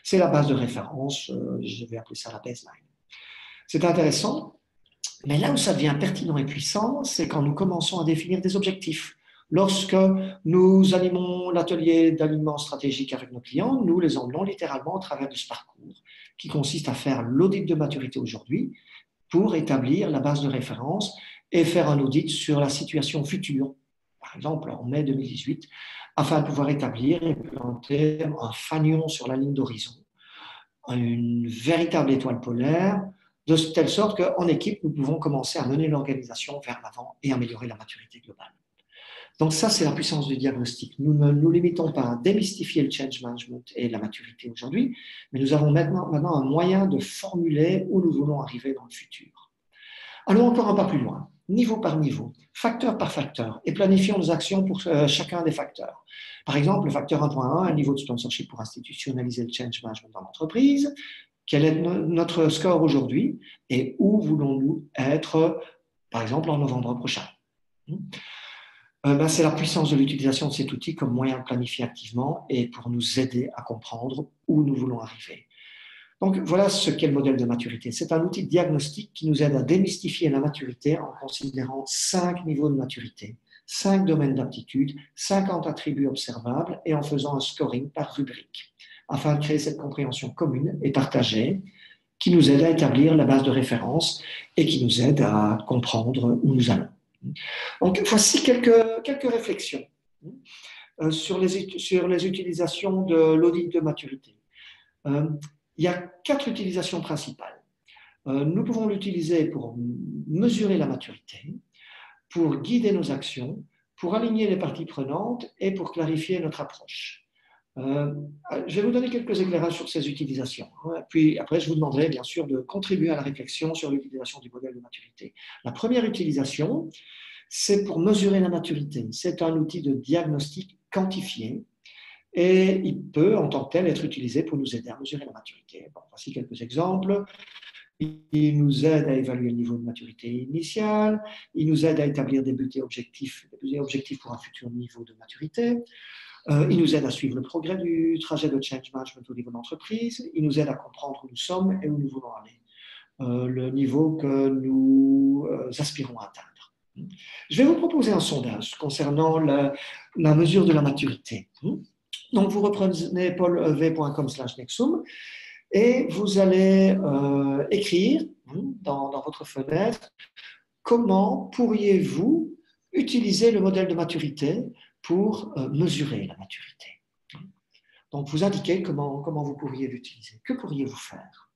C'est la base de référence, je vais appeler ça la baseline. C'est intéressant, mais là où ça devient pertinent et puissant, c'est quand nous commençons à définir des objectifs. Lorsque nous animons l'atelier d'alignement stratégique avec nos clients, nous les emmenons littéralement au travers de ce parcours qui consiste à faire l'audit de maturité aujourd'hui pour établir la base de référence et faire un audit sur la situation future, par exemple en mai 2018, afin de pouvoir établir et planter un fanion sur la ligne d'horizon, une véritable étoile polaire, de telle sorte qu'en équipe, nous pouvons commencer à mener l'organisation vers l'avant et améliorer la maturité globale. Donc ça, c'est la puissance du diagnostic. Nous ne nous limitons pas à démystifier le change management et la maturité aujourd'hui, mais nous avons maintenant un moyen de formuler où nous voulons arriver dans le futur. Allons encore un pas plus loin, niveau par niveau, facteur par facteur, et planifions nos actions pour chacun des facteurs. Par exemple, le facteur 1.1, un niveau de sponsorship pour institutionnaliser le change management dans l'entreprise. Quel est notre score aujourd'hui et où voulons-nous être, par exemple, en novembre prochain? C'est la puissance de l'utilisation de cet outil comme moyen de planifier activement et pour nous aider à comprendre où nous voulons arriver. Donc, voilà ce qu'est le modèle de maturité. C'est un outil de diagnostic qui nous aide à démystifier la maturité en considérant 5 niveaux de maturité, 5 domaines d'aptitude, 50 attributs observables et en faisant un scoring par rubrique. afin de créer cette compréhension commune et partagée qui nous aide à établir la base de référence et qui nous aide à comprendre où nous allons. Donc, voici quelques réflexions sur les utilisations de l'audit de maturité. Il y a 4 utilisations principales. Nous pouvons l'utiliser pour mesurer la maturité, pour guider nos actions, pour aligner les parties prenantes et pour clarifier notre approche. Je vais vous donner quelques éclairages sur ces utilisations. Puis après, je vous demanderai bien sûr de contribuer à la réflexion sur l'utilisation du modèle de maturité. La première utilisation, c'est pour mesurer la maturité. C'est un outil de diagnostic quantifié et il peut, en tant que tel, être utilisé pour nous aider à mesurer la maturité. Bon, voici quelques exemples. Il nous aide à évaluer le niveau de maturité initiale, il nous aide à établir des buts et objectifs pour un futur niveau de maturité, il nous aide à suivre le progrès du trajet de change management au niveau de l'entreprise, il nous aide à comprendre où nous sommes et où nous voulons aller, le niveau que nous aspirons à atteindre. Je vais vous proposer un sondage concernant la mesure de la maturité. Donc, vous reprenez paulv.com/nexum et vous allez écrire dans votre fenêtre comment pourriez-vous utiliser le modèle de maturité pour mesurer la maturité. Donc, vous indiquez comment vous pourriez l'utiliser. Que pourriez-vous faire?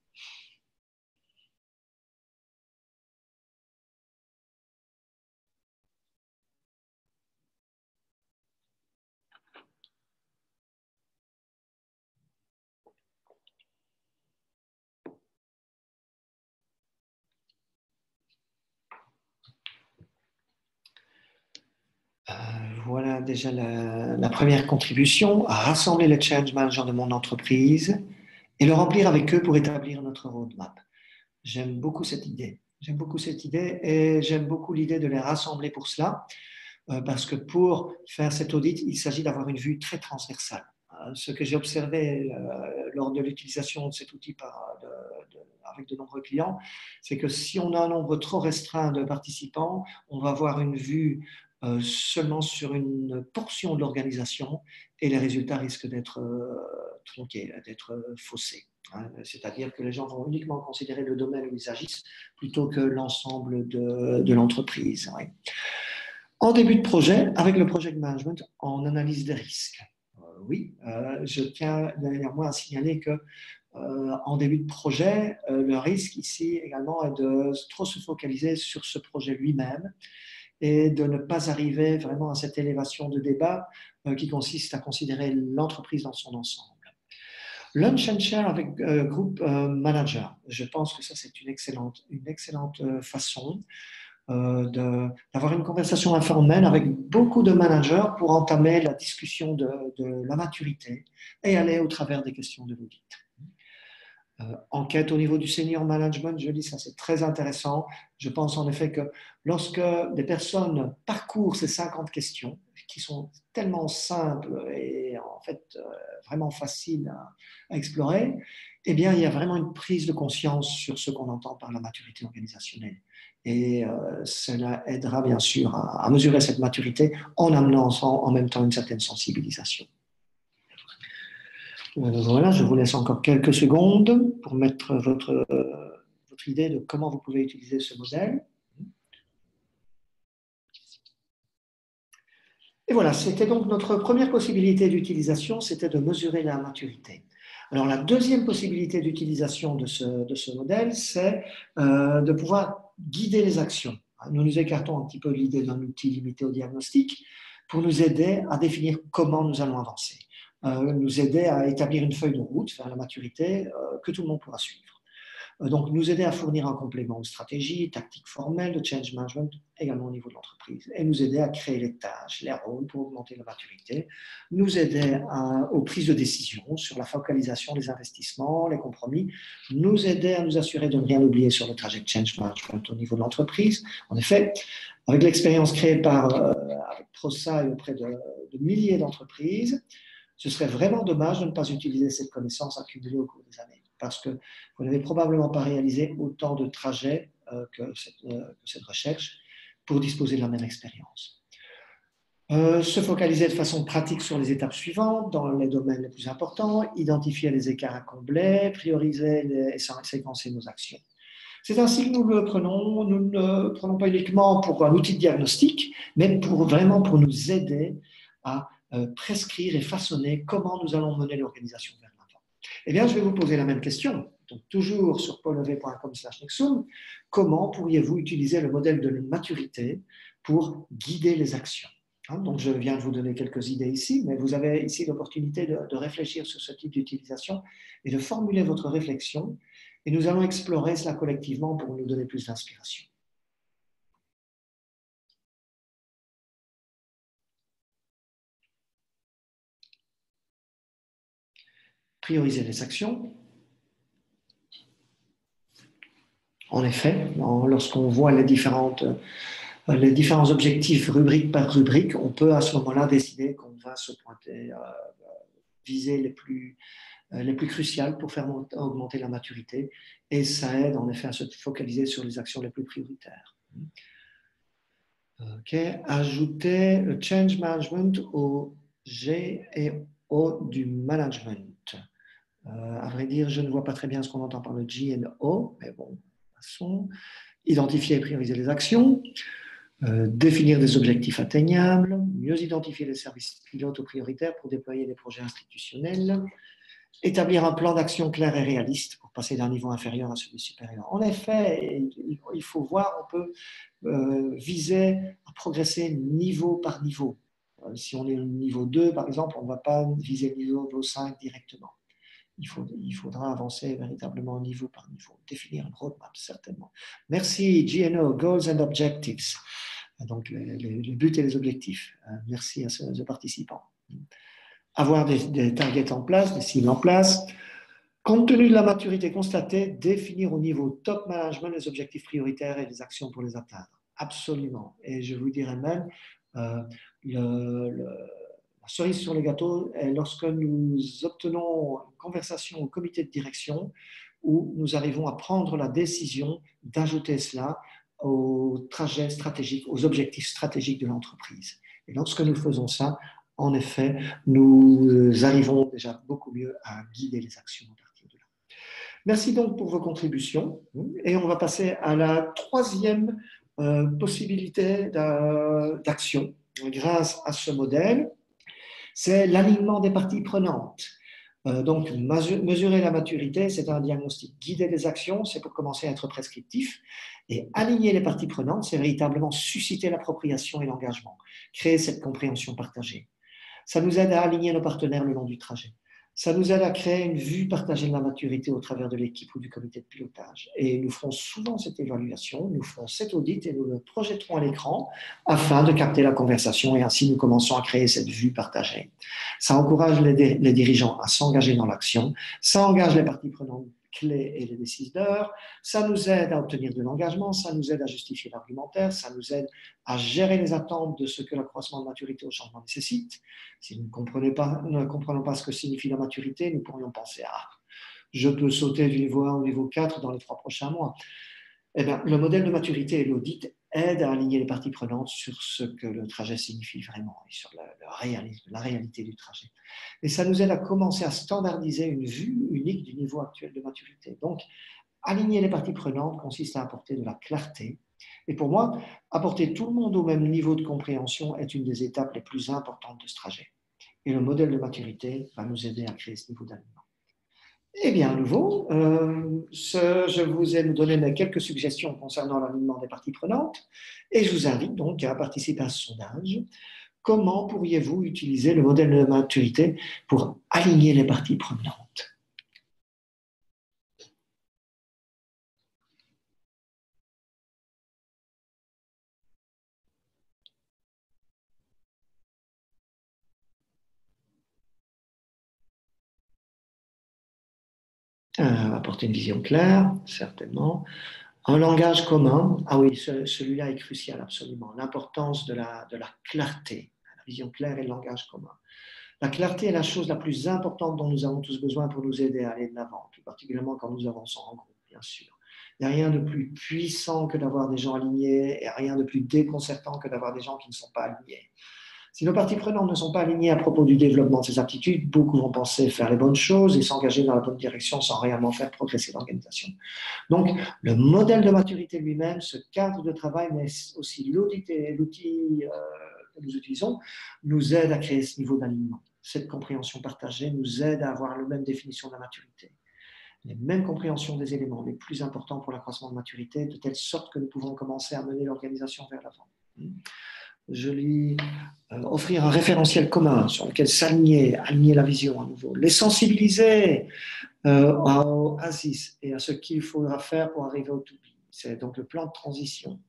Voilà déjà la première contribution, à rassembler les change managers de mon entreprise et le remplir avec eux pour établir notre roadmap. J'aime beaucoup cette idée. J'aime beaucoup cette idée et j'aime beaucoup l'idée de les rassembler pour cela, parce que pour faire cet audit, il s'agit d'avoir une vue très transversale. Ce que j'ai observé lors de l'utilisation de cet outil avec de nombreux clients, c'est que si on a un nombre trop restreint de participants, on va avoir une vue seulement sur une portion de l'organisation et les résultats risquent d'être tronqués, d'être faussés. C'est-à-dire que les gens vont uniquement considérer le domaine où ils agissent plutôt que l'ensemble de l'entreprise. Oui. En début de projet, avec le project management, on analyse des risques. Oui, je tiens derrière moi à signaler que en début de projet, le risque ici également est de trop se focaliser sur ce projet lui-même et de ne pas arriver vraiment à cette élévation de débat qui consiste à considérer l'entreprise dans son ensemble. Lunch and share avec groupe manager. Je pense que ça, c'est une excellente façon d'avoir une conversation informelle avec beaucoup de managers pour entamer la discussion de la maturité et aller au travers des questions de l'audit. Enquête au niveau du senior management, je dis ça, c'est très intéressant. Je pense en effet que lorsque des personnes parcourent ces 50 questions, qui sont tellement simples et en fait vraiment faciles à explorer, eh bien, il y a vraiment une prise de conscience sur ce qu'on entend par la maturité organisationnelle. Et cela aidera bien sûr à mesurer cette maturité en amenant en même temps une certaine sensibilisation. Voilà, je vous laisse encore quelques secondes pour mettre votre idée de comment vous pouvez utiliser ce modèle. Et voilà, c'était donc notre première possibilité d'utilisation, c'était de mesurer la maturité. Alors la deuxième possibilité d'utilisation de ce modèle, c'est de pouvoir guider les actions. Nous nous écartons un petit peu de l'idée d'un outil limité au diagnostic pour nous aider à définir comment nous allons avancer. Nous aider à établir une feuille de route vers la maturité que tout le monde pourra suivre. Donc, nous aider à fournir un complément aux stratégies, tactiques formelles de change management, également au niveau de l'entreprise, et nous aider à créer les tâches, les rôles pour augmenter la maturité, nous aider aux prises de décision sur la focalisation des investissements, les compromis, nous aider à nous assurer de ne rien oublier sur le trajet de change management au niveau de l'entreprise. En effet, avec l'expérience créée avec Prosa et auprès de milliers d'entreprises, ce serait vraiment dommage de ne pas utiliser cette connaissance accumulée au cours des années, parce que vous n'avez probablement pas réalisé autant de trajets que cette recherche pour disposer de la même expérience. Se focaliser de façon pratique sur les étapes suivantes dans les domaines les plus importants, identifier les écarts à combler, prioriser et séquencer nos actions. C'est ainsi que nous le prenons. Nous ne le prenons pas uniquement pour un outil de diagnostic, mais vraiment pour nous aider à prescrire et façonner comment nous allons mener l'organisation vers l'avant. Eh bien, je vais vous poser la même question. Donc, toujours sur paullevé.com/Nexum, comment pourriez-vous utiliser le modèle de maturité pour guider les actions? Donc, je viens de vous donner quelques idées ici, mais vous avez ici l'opportunité de réfléchir sur ce type d'utilisation et de formuler votre réflexion. Et nous allons explorer cela collectivement pour nous donner plus d'inspiration. Prioriser les actions. En effet, lorsqu'on voit les différents objectifs rubrique par rubrique, on peut à ce moment-là décider qu'on va se pointer, viser les plus cruciales pour faire augmenter la maturité. Et ça aide en effet à se focaliser sur les actions les plus prioritaires. Okay. Ajouter le change management au G et O du management. À vrai dire, je ne vois pas très bien ce qu'on entend par le G et le O, mais bon, passons. Identifier et prioriser les actions, définir des objectifs atteignables, mieux identifier les services pilotes ou prioritaires pour déployer des projets institutionnels, établir un plan d'action clair et réaliste pour passer d'un niveau inférieur à celui supérieur. En effet, il faut voir, on peut viser à progresser niveau par niveau. Si on est au niveau 2, par exemple, on ne va pas viser le niveau 5 directement. Il faudra avancer véritablement niveau par niveau, définir une roadmap, certainement. Merci, GNO, Goals and Objectives. Donc, les buts et les objectifs. Merci à ces participants. Avoir des targets en place, des cibles en place. Compte tenu de la maturité constatée, définir au niveau top management les objectifs prioritaires et les actions pour les atteindre. Absolument. Et je vous dirais même, la cerise sur le gâteau est lorsque nous obtenons une conversation au comité de direction où nous arrivons à prendre la décision d'ajouter cela aux trajets stratégiques, aux objectifs stratégiques de l'entreprise. Et lorsque nous faisons ça, en effet, nous arrivons déjà beaucoup mieux à guider les actions à partir de là. Merci donc pour vos contributions. Et on va passer à la troisième possibilité d'action grâce à ce modèle. C'est l'alignement des parties prenantes. Donc, mesurer la maturité, c'est un diagnostic. Guider les actions, c'est pour commencer à être prescriptif. Et aligner les parties prenantes, c'est véritablement susciter l'appropriation et l'engagement, créer cette compréhension partagée. Ça nous aide à aligner nos partenaires le long du trajet. Ça nous aide à créer une vue partagée de la maturité au travers de l'équipe ou du comité de pilotage. Et nous ferons souvent cette évaluation, nous ferons cet audit et nous le projetterons à l'écran afin de capter la conversation et ainsi nous commençons à créer cette vue partagée. Ça encourage les dirigeants à s'engager dans l'action, ça engage les parties prenantes clés et les décideurs, ça nous aide à obtenir de l'engagement, ça nous aide à justifier l'argumentaire, ça nous aide à gérer les attentes de ce que l'accroissement de maturité au changement nécessite. Si nous ne comprenons pas ce que signifie la maturité, nous pourrions penser à je peux sauter du niveau 1 au niveau 4 dans les 3 prochains mois. Eh bien, le modèle de maturité et l'audit aident à aligner les parties prenantes sur ce que le trajet signifie vraiment et sur la réalité du trajet. Et ça nous aide à commencer à standardiser une vue unique du niveau actuel de maturité. Donc, aligner les parties prenantes consiste à apporter de la clarté. Et pour moi, apporter tout le monde au même niveau de compréhension est une des étapes les plus importantes de ce trajet. Et le modèle de maturité va nous aider à créer ce niveau d'alignement. Eh bien, à nouveau, je vous ai donné quelques suggestions concernant l'alignement des parties prenantes et je vous invite donc à participer à ce sondage. Comment pourriez-vous utiliser le modèle de maturité pour aligner les parties prenantes? Apporter une vision claire, certainement. Un langage commun, ah oui, celui-là est crucial, absolument. L'importance de la clarté, la vision claire et le langage commun. La clarté est la chose la plus importante dont nous avons tous besoin pour nous aider à aller de l'avant, plus particulièrement quand nous avançons en groupe, bien sûr. Il n'y a rien de plus puissant que d'avoir des gens alignés et rien de plus déconcertant que d'avoir des gens qui ne sont pas alignés. Si nos parties prenantes ne sont pas alignées à propos du développement de ces aptitudes, beaucoup vont penser faire les bonnes choses et s'engager dans la bonne direction sans réellement faire progresser l'organisation. Donc, le modèle de maturité lui-même, ce cadre de travail, mais aussi l'outil que nous utilisons, nous aide à créer ce niveau d'alignement. Cette compréhension partagée nous aide à avoir la même définition de la maturité, les mêmes compréhensions des éléments les plus importants pour l'accroissement de maturité, de telle sorte que nous pouvons commencer à mener l'organisation vers l'avant. Je lui offrir un référentiel commun sur lequel s'aligner, aligner la vision à nouveau, les sensibiliser au ASIS et à ce qu'il faudra faire pour arriver au to be. C'est donc le plan de transition.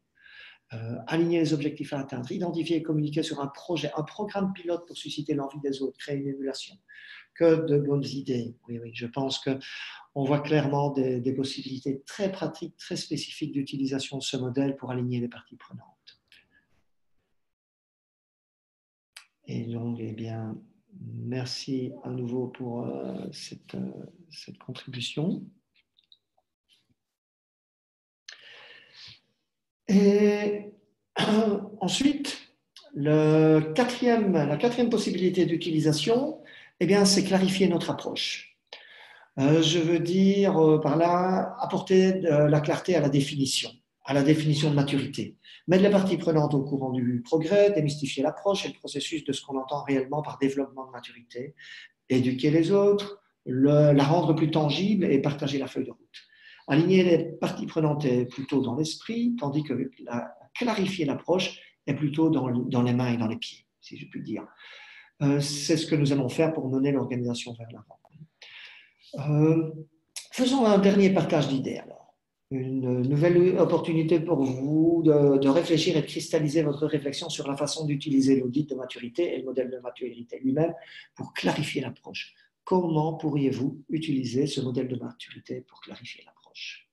Aligner les objectifs à atteindre, identifier et communiquer sur un projet, un programme pilote pour susciter l'envie des autres, créer une émulation. Que de bonnes idées. Oui, oui, je pense qu'on voit clairement des possibilités très pratiques, très spécifiques d'utilisation de ce modèle pour aligner les parties prenantes. Et donc, eh bien, merci à nouveau pour cette contribution. Et ensuite, la quatrième possibilité d'utilisation, eh bien, c'est clarifier notre approche. Je veux dire par là, apporter de la clarté à la définition de maturité. Mettre les parties prenantes au courant du progrès, démystifier l'approche et le processus de ce qu'on entend réellement par développement de maturité, éduquer les autres, la rendre plus tangible et partager la feuille de route. Aligner les parties prenantes est plutôt dans l'esprit, tandis que clarifier l'approche est plutôt dans les mains et dans les pieds, si je puis dire. C'est ce que nous allons faire pour mener l'organisation vers l'avant. Faisons un dernier partage d'idées alors. Une nouvelle opportunité pour vous de réfléchir et de cristalliser votre réflexion sur la façon d'utiliser l'audit de maturité et le modèle de maturité lui-même pour clarifier l'approche. Comment pourriez-vous utiliser ce modèle de maturité pour clarifier l'approche?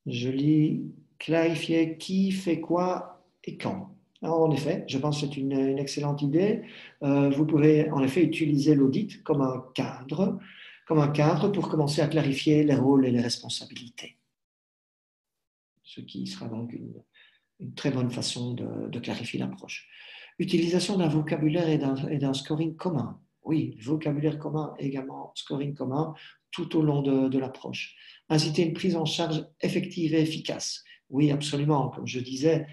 Je lis clarifier qui fait quoi et quand. Alors, en effet, je pense que c'est une excellente idée. Vous pouvez en effet utiliser l'audit comme un cadre pour commencer à clarifier les rôles et les responsabilités. Ce qui sera donc une très bonne façon de clarifier l'approche. Utilisation d'un vocabulaire et d'un scoring commun. Oui, vocabulaire commun et également scoring commun tout au long de l'approche. Inciter une prise en charge effective et efficace. Oui, absolument. Comme je disais,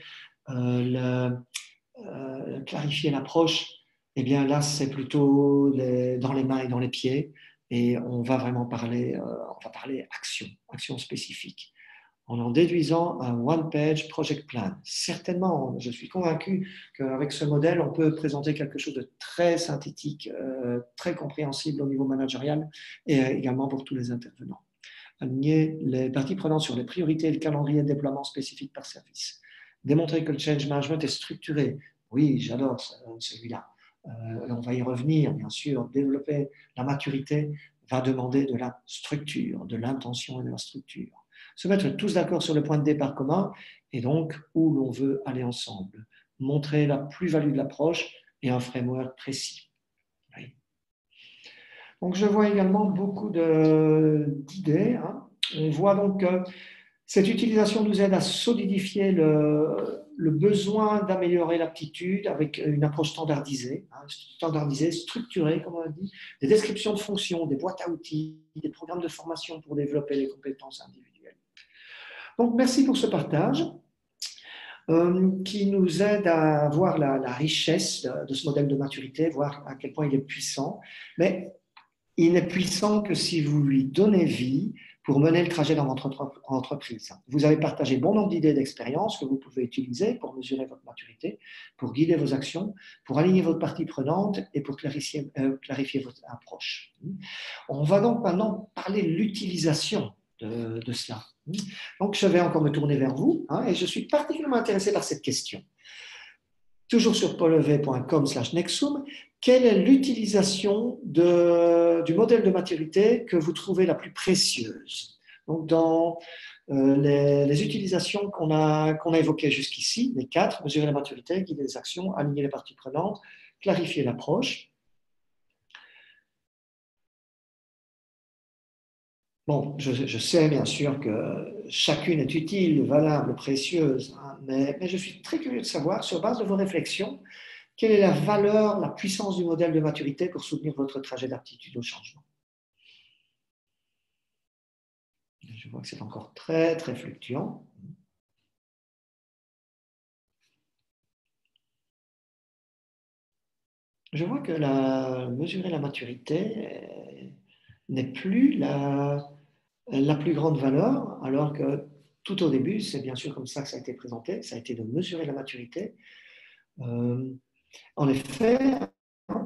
clarifier l'approche, eh bien là, c'est plutôt dans les mains et dans les pieds. Et on va vraiment parler action spécifique, en déduisant un one-page project plan. Certainement, je suis convaincu qu'avec ce modèle, on peut présenter quelque chose de très synthétique, très compréhensible au niveau managérial et également pour tous les intervenants. Aligner les parties prenantes sur les priorités et le calendrier de déploiement spécifique par service. Démontrer que le change management est structuré. Oui, j'adore celui-là. On va y revenir, bien sûr. Développer la maturité va demander de la structure, de l'intention et de la structure. Se mettre tous d'accord sur le point de départ commun et donc où l'on veut aller ensemble. Montrer la plus-value de l'approche et un framework précis. Oui. Donc, je vois également beaucoup d'idées. On voit donc que cette utilisation nous aide à solidifier le besoin d'améliorer l'aptitude avec une approche standardisée, structurée, comme on a dit, des descriptions de fonctions, des boîtes à outils, des programmes de formation pour développer les compétences individuelles. Donc, merci pour ce partage qui nous aide à voir la richesse de ce modèle de maturité, voir à quel point il est puissant. Mais il n'est puissant que si vous lui donnez vie pour mener le trajet dans votre entreprise. Vous avez partagé bon nombre d'idées d'expérience que vous pouvez utiliser pour mesurer votre maturité, pour guider vos actions, pour aligner votre partie prenante et pour clarifier votre approche. On va donc maintenant parler de l'utilisation de cela. Donc, je vais encore me tourner vers vous et je suis particulièrement intéressé par cette question. Toujours sur paullevet.com/nexum, quelle est l'utilisation du modèle de maturité que vous trouvez la plus précieuse? Donc, dans les utilisations qu'on a évoquées jusqu'ici, les 4, mesurer la maturité, guider les actions, aligner les parties prenantes, clarifier l'approche. Bon, je sais bien sûr que chacune est utile, valable, précieuse, hein, mais je suis très curieux de savoir, sur base de vos réflexions, quelle est la valeur, la puissance du modèle de maturité pour soutenir votre trajet d'aptitude au changement? Je vois que c'est encore très, très fluctuant. Je vois que mesurer la maturité n'est plus la plus grande valeur, alors que tout au début, c'est bien sûr comme ça que ça a été présenté, ça a été de mesurer la maturité. Euh, En effet,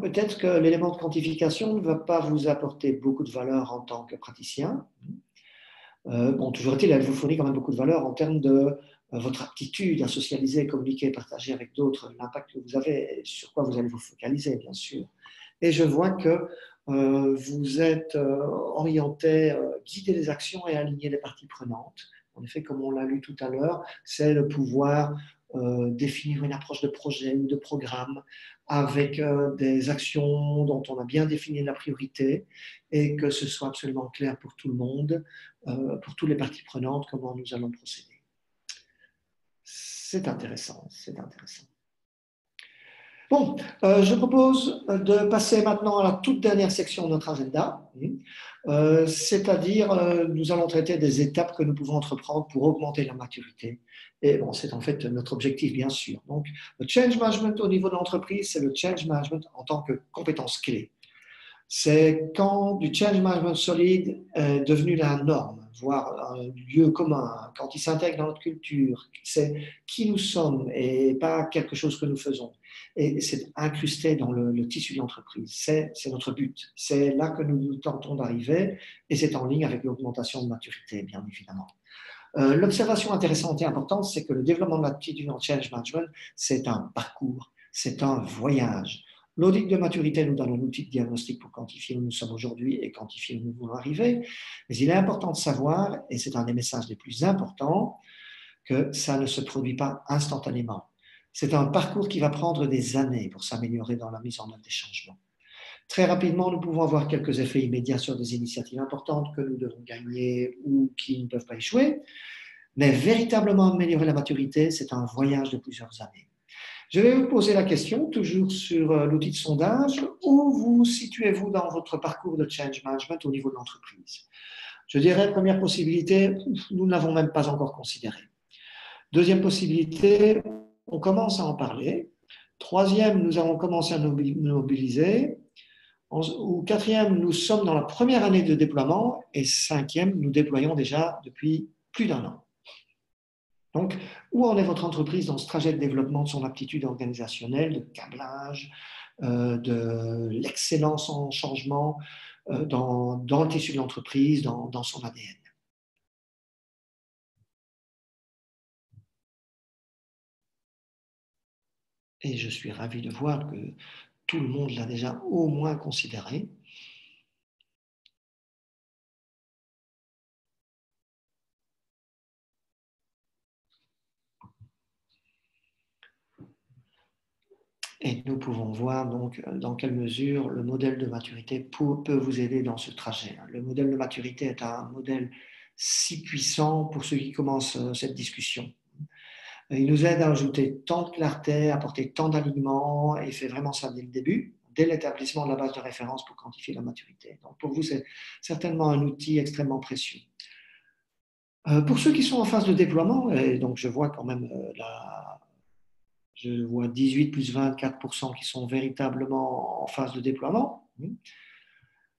peut-être que l'élément de quantification ne va pas vous apporter beaucoup de valeur en tant que praticien. Bon, toujours est-il, elle vous fournit quand même beaucoup de valeur en termes de votre aptitude à socialiser, communiquer, partager avec d'autres, l'impact que vous avez, et sur quoi vous allez vous focaliser, bien sûr. Et je vois que vous êtes orienté, guider les actions et aligner les parties prenantes. En effet, comme on l'a lu tout à l'heure, c'est le pouvoir définir une approche de projet ou de programme avec des actions dont on a bien défini la priorité et que ce soit absolument clair pour tout le monde, pour toutes les parties prenantes, comment nous allons procéder. C'est intéressant, c'est intéressant. Bon, je propose de passer maintenant à la toute dernière section de notre agenda, c'est-à-dire nous allons traiter des étapes que nous pouvons entreprendre pour augmenter la maturité. Et bon, c'est en fait notre objectif, bien sûr. Donc, le change management au niveau de l'entreprise, c'est le change management en tant que compétence clé. C'est quand du change management solide est devenu la norme, voire un lieu commun, quand il s'intègre dans notre culture, c'est qui nous sommes et pas quelque chose que nous faisons. Et c'est incrusté dans le tissu de l'entreprise. C'est notre but. C'est là que nous tentons d'arriver et c'est en ligne avec l'augmentation de maturité, bien évidemment. L'observation intéressante et importante, c'est que le développement de l'attitude en change management, c'est un parcours, c'est un voyage. L'audit de maturité nous donne un outil de diagnostic pour quantifier où nous sommes aujourd'hui et quantifier où nous voulons arriver. Mais il est important de savoir, et c'est un des messages les plus importants, que ça ne se produit pas instantanément. C'est un parcours qui va prendre des années pour s'améliorer dans la mise en œuvre des changements. Très rapidement, nous pouvons avoir quelques effets immédiats sur des initiatives importantes que nous devons gagner ou qui ne peuvent pas échouer. Mais véritablement améliorer la maturité, c'est un voyage de plusieurs années. Je vais vous poser la question, toujours sur l'outil de sondage, où vous situez-vous dans votre parcours de change management au niveau de l'entreprise? Je dirais, première possibilité, nous ne l'avons même pas encore considéré. Deuxième possibilité, on commence à en parler. Troisième, nous avons commencé à nous mobiliser. Ou quatrième, nous sommes dans la première année de déploiement. Et cinquième, nous déployons déjà depuis plus d'un an. Donc, où en est votre entreprise dans ce trajet de développement de son aptitude organisationnelle, de câblage, de l'excellence en changement dans le tissu de l'entreprise, dans son ADN? Et je suis ravi de voir que tout le monde l'a déjà au moins considéré. Et nous pouvons voir donc dans quelle mesure le modèle de maturité peut vous aider dans ce trajet. Le modèle de maturité est un modèle si puissant pour ceux qui commencent cette discussion. Il nous aide à ajouter tant de clarté, apporter tant d'alignement et fait vraiment ça dès le début, dès l'établissement de la base de référence pour quantifier la maturité. Donc pour vous, c'est certainement un outil extrêmement précieux. Pour ceux qui sont en phase de déploiement, et donc je vois quand même je vois 18 plus 24% qui sont véritablement en phase de déploiement.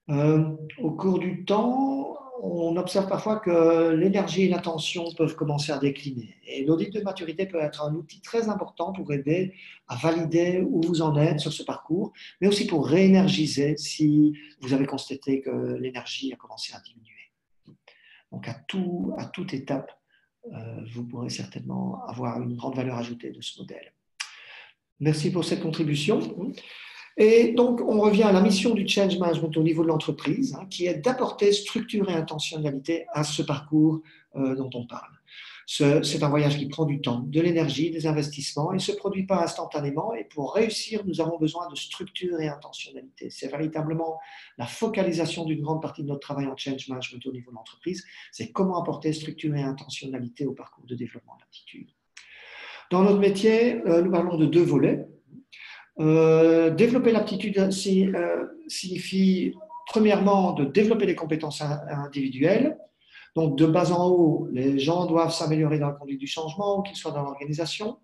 Au cours du temps, on observe parfois que l'énergie et l'attention peuvent commencer à décliner. Et l'audit de maturité peut être un outil très important pour aider à valider où vous en êtes sur ce parcours, mais aussi pour réénergiser si vous avez constaté que l'énergie a commencé à diminuer. Donc à toute étape, vous pourrez certainement avoir une grande valeur ajoutée de ce modèle. Merci pour cette contribution. Et donc, on revient à la mission du change management au niveau de l'entreprise, qui est d'apporter structure et intentionnalité à ce parcours dont on parle. C'est un voyage qui prend du temps, de l'énergie, des investissements et ne se produit pas instantanément. Et pour réussir, nous avons besoin de structure et intentionnalité. C'est véritablement la focalisation d'une grande partie de notre travail en change management au niveau de l'entreprise. C'est comment apporter structure et intentionnalité au parcours de développement d'aptitude. Dans notre métier, nous parlons de deux volets. Développer l'aptitude signifie premièrement de développer les compétences individuelles. Donc, de bas en haut, les gens doivent s'améliorer dans la conduite du changement, qu'ils soient dans l'organisation.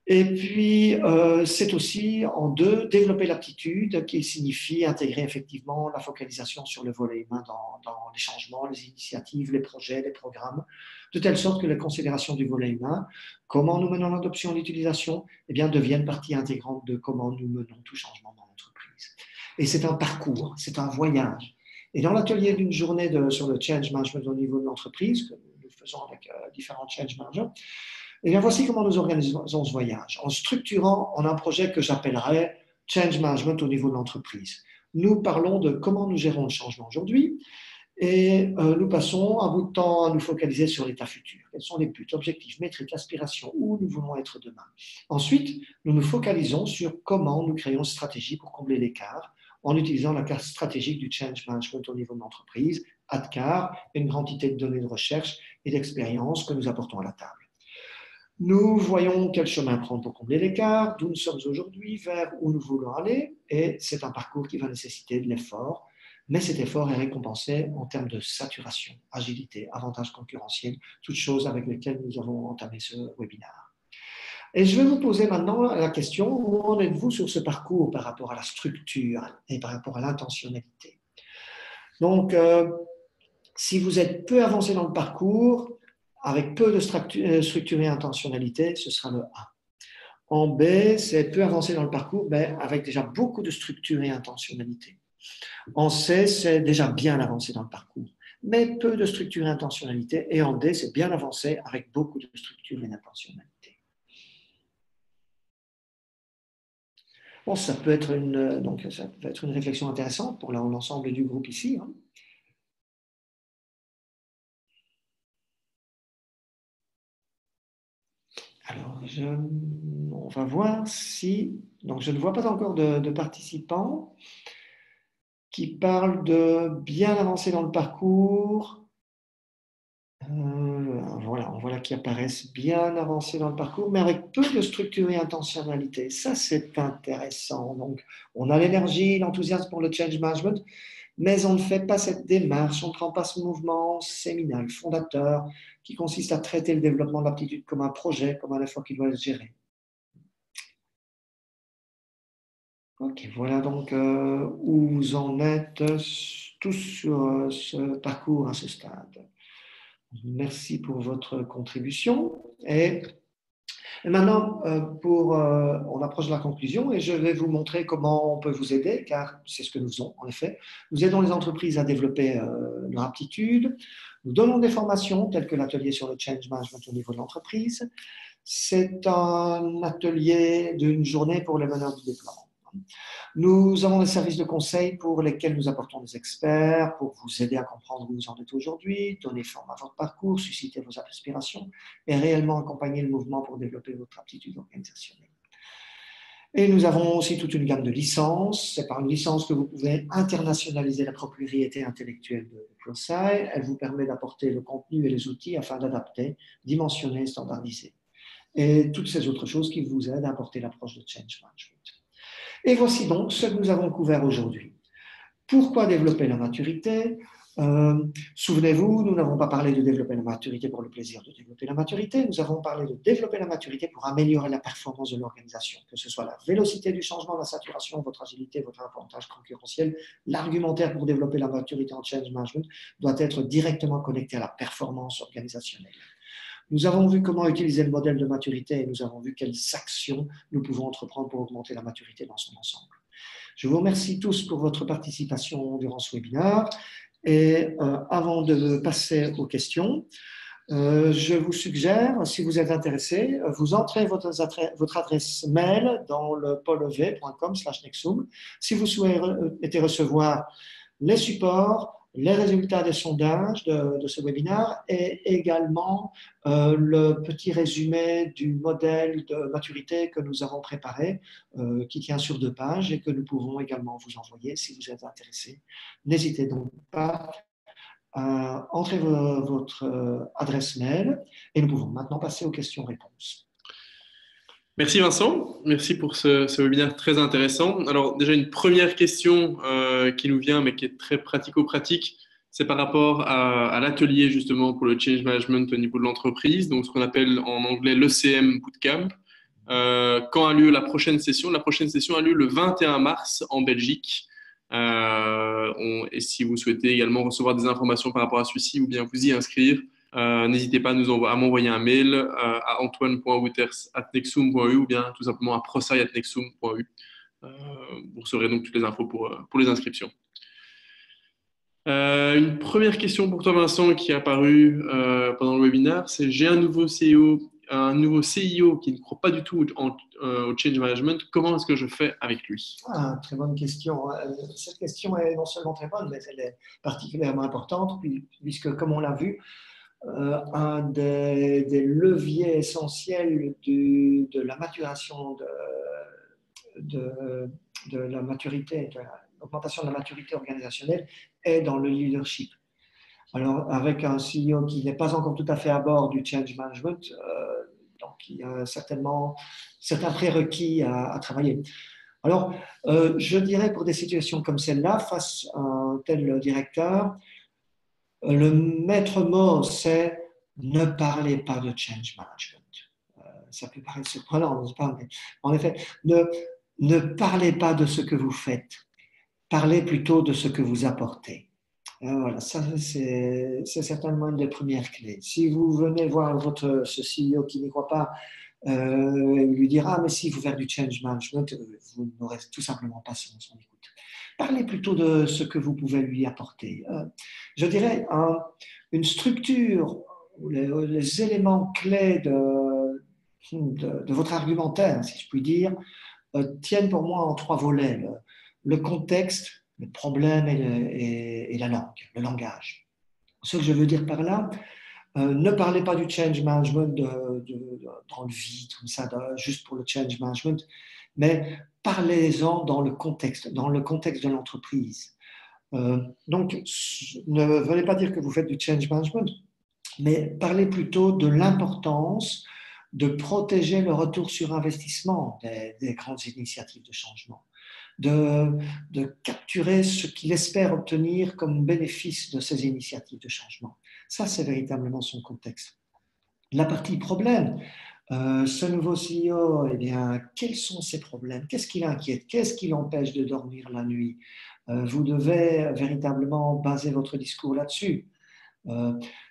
Et puis, c'est aussi, en deux, développer l'aptitude, qui signifie intégrer effectivement la focalisation sur le volet humain dans les changements, les initiatives, les projets, les programmes, de telle sorte que les considérations du volet humain, comment nous menons l'adoption et l'utilisation, eh bien, deviennent partie intégrante de comment nous menons tout changement dans l'entreprise. Et c'est un parcours, c'est un voyage. Et dans l'atelier d'une journée sur le change management au niveau de l'entreprise, que nous faisons avec différents change managers, et bien voici comment nous organisons ce voyage, en structurant en un projet que j'appellerais Change Management au niveau de l'entreprise. Nous parlons de comment nous gérons le changement aujourd'hui et nous passons un bout de temps à nous focaliser sur l'état futur. Quels sont les buts, objectifs, métriques, aspirations, où nous voulons être demain. Ensuite, nous nous focalisons sur comment nous créons une stratégie pour combler l'écart en utilisant la carte stratégique du Change Management au niveau de l'entreprise, ADCAR, une grande quantité de données de recherche et d'expérience que nous apportons à la table. Nous voyons quel chemin prendre pour combler l'écart, d'où nous sommes aujourd'hui, vers où nous voulons aller, et c'est un parcours qui va nécessiter de l'effort, mais cet effort est récompensé en termes de saturation, agilité, avantages concurrentiels, toutes choses avec lesquelles nous avons entamé ce webinaire. Et je vais vous poser maintenant la question, où en êtes-vous sur ce parcours par rapport à la structure et par rapport à l'intentionnalité? Donc, si vous êtes peu avancé dans le parcours, avec peu de structure et intentionnalité, ce sera le A. En B, c'est peu avancé dans le parcours, mais avec déjà beaucoup de structure et intentionnalité. En C, c'est déjà bien avancé dans le parcours, mais peu de structure et intentionnalité. Et en D, c'est bien avancé avec beaucoup de structure et d'intentionnalité. Bon, ça peut être une réflexion intéressante pour l'ensemble du groupe ici. Hein. Alors, on va voir si... Donc, je ne vois pas encore de participants qui parlent de bien avancer dans le parcours. Voilà qui apparaissent bien avancés dans le parcours, mais avec peu de structure et intentionnalité. Ça, c'est intéressant. Donc, on a l'énergie, l'enthousiasme pour le change management, mais on ne fait pas cette démarche, on ne prend pas ce mouvement séminal, fondateur, qui consiste à traiter le développement de l'aptitude comme un projet, comme un effort qui doit être géré. Ok, voilà donc où vous en êtes tous sur ce parcours à ce stade. Merci pour votre contribution. Et maintenant, on approche de la conclusion et je vais vous montrer comment on peut vous aider, car c'est ce que nous faisons en effet. Nous aidons les entreprises à développer leur aptitude. Nous donnons des formations telles que l'atelier sur le change management au niveau de l'entreprise. C'est un atelier d'une journée pour les meneurs du déploiement. Nous avons des services de conseil pour lesquels nous apportons des experts pour vous aider à comprendre où vous en êtes aujourd'hui, donner forme à votre parcours, susciter vos aspirations et réellement accompagner le mouvement pour développer votre aptitude organisationnelle. Et nous avons aussi toute une gamme de licences. C'est par une licence que vous pouvez internationaliser la propriété intellectuelle de ProSci. Elle vous permet d'apporter le contenu et les outils afin d'adapter, dimensionner, standardiser. Et toutes ces autres choses qui vous aident à apporter l'approche de change management. Et voici donc ce que nous avons couvert aujourd'hui. Pourquoi développer la maturité? Souvenez-vous, nous n'avons pas parlé de développer la maturité pour le plaisir de développer la maturité, nous avons parlé de développer la maturité pour améliorer la performance de l'organisation, que ce soit la vélocité du changement, la saturation, votre agilité, votre avantage concurrentiel. L'argumentaire pour développer la maturité en change management doit être directement connecté à la performance organisationnelle. Nous avons vu comment utiliser le modèle de maturité et nous avons vu quelles actions nous pouvons entreprendre pour augmenter la maturité dans son ensemble. Je vous remercie tous pour votre participation durant ce webinaire. Et avant de passer aux questions, je vous suggère, si vous êtes intéressé, vous entrez votre adresse mail dans le pôlev.com/nexum. Si vous souhaitez recevoir les supports, les résultats des sondages de ce webinaire et également le petit résumé du modèle de maturité que nous avons préparé, qui tient sur 2 pages et que nous pouvons également vous envoyer si vous êtes intéressé. N'hésitez donc pas à entrer votre adresse mail et nous pouvons maintenant passer aux questions-réponses. Merci Vincent, merci pour ce webinaire très intéressant. Alors déjà une première question qui nous vient mais qui est très pratico-pratique, c'est par rapport à l'atelier justement pour le change management au niveau de l'entreprise, donc ce qu'on appelle en anglais l'ECM Bootcamp. Quand a lieu la prochaine session? La prochaine session a lieu le 21 mars en Belgique. Et si vous souhaitez également recevoir des informations par rapport à celui-ci ou bien vous y inscrire, n'hésitez pas à m'envoyer un mail à antoine.wouters@nexum.eu ou bien tout simplement à prosai@nexum.eu. Vous recevrez donc toutes les infos pour les inscriptions. Une première question pour toi, Vincent, qui est apparue pendant le webinaire, c'est j'ai un nouveau CIO qui ne croit pas du tout au change management. Comment est-ce que je fais avec lui? Très bonne question. Cette question est non seulement très bonne, mais elle est particulièrement importante, puisque, comme on l'a vu, un des leviers essentiels de la maturation de la maturité, de l'augmentation de la maturité organisationnelle est dans le leadership. Alors, avec un CEO qui n'est pas encore tout à fait à bord du change management, donc il y a certainement certains prérequis à travailler. Alors, je dirais pour des situations comme celle-là, face à un tel directeur, le maître mot, c'est ne parlez pas de change management. Ça peut paraître surprenant, n'est-ce pas? Mais en effet, ne parlez pas de ce que vous faites. Parlez plutôt de ce que vous apportez. Voilà, ça c'est certainement une des premières clés. Si vous venez voir ce CEO qui n'y croit pas, il lui dira, mais si vous faites du change management, vous n'aurez tout simplement pas son écoute. Parlez plutôt de ce que vous pouvez lui apporter. Je dirais une structure, les éléments clés de votre argumentaire, si je puis dire, tiennent pour moi en 3 volets. Le contexte, le problème et la langue, le langage. Ce que je veux dire par là, ne parlez pas du change management dans le vide, comme ça, juste pour le change management, mais parlez-en dans le contexte de l'entreprise. Donc, ne venez pas dire que vous faites du change management, mais parlez plutôt de l'importance de protéger le retour sur investissement des grandes initiatives de changement, de capturer ce qu'il espère obtenir comme bénéfice de ces initiatives de changement. Ça, c'est véritablement son contexte. La partie problème, ce nouveau CEO, eh bien, quels sont ses problèmes? Qu'est-ce qui l'inquiète? Qu'est-ce qui l'empêche de dormir la nuit? Vous devez véritablement baser votre discours là-dessus.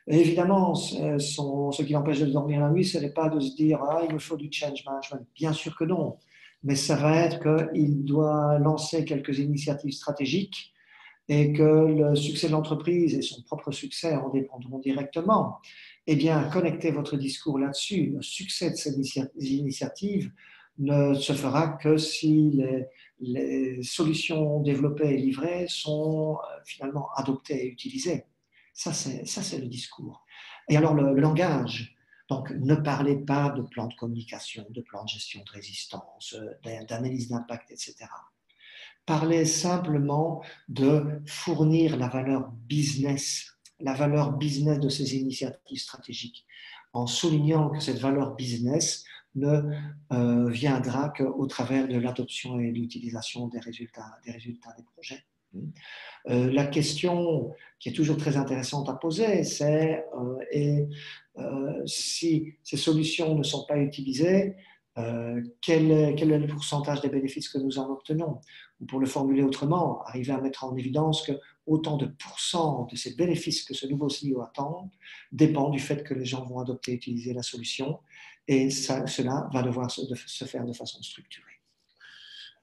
Évidemment, ce qui l'empêche de dormir la nuit, ce n'est pas de se dire « Ah, il me faut du change management ». Bien sûr que non. Mais ça va être qu'il doit lancer quelques initiatives stratégiques et que le succès de l'entreprise et son propre succès en dépendront directement. Eh bien, connectez votre discours là-dessus. Le succès de ces initiatives ne se fera que si les solutions développées et livrées sont finalement adoptées et utilisées. Ça, c'est le discours. Et alors, le langage. Donc, ne parlez pas de plan de communication, de plan de gestion de résistance, d'analyse d'impact, etc. Parlez simplement de fournir la valeur business de ces initiatives stratégiques, en soulignant que cette valeur business ne viendra qu'au travers de l'adoption et de l'utilisation des résultats des projets. La question qui est toujours très intéressante à poser, c'est si ces solutions ne sont pas utilisées, quel est le pourcentage des bénéfices que nous en obtenons? Ou pour le formuler autrement, arriver à mettre en évidence que autant de pourcents de ces bénéfices que ce nouveau CEO attend dépend du fait que les gens vont adopter et utiliser la solution, et cela va devoir se faire de façon structurée.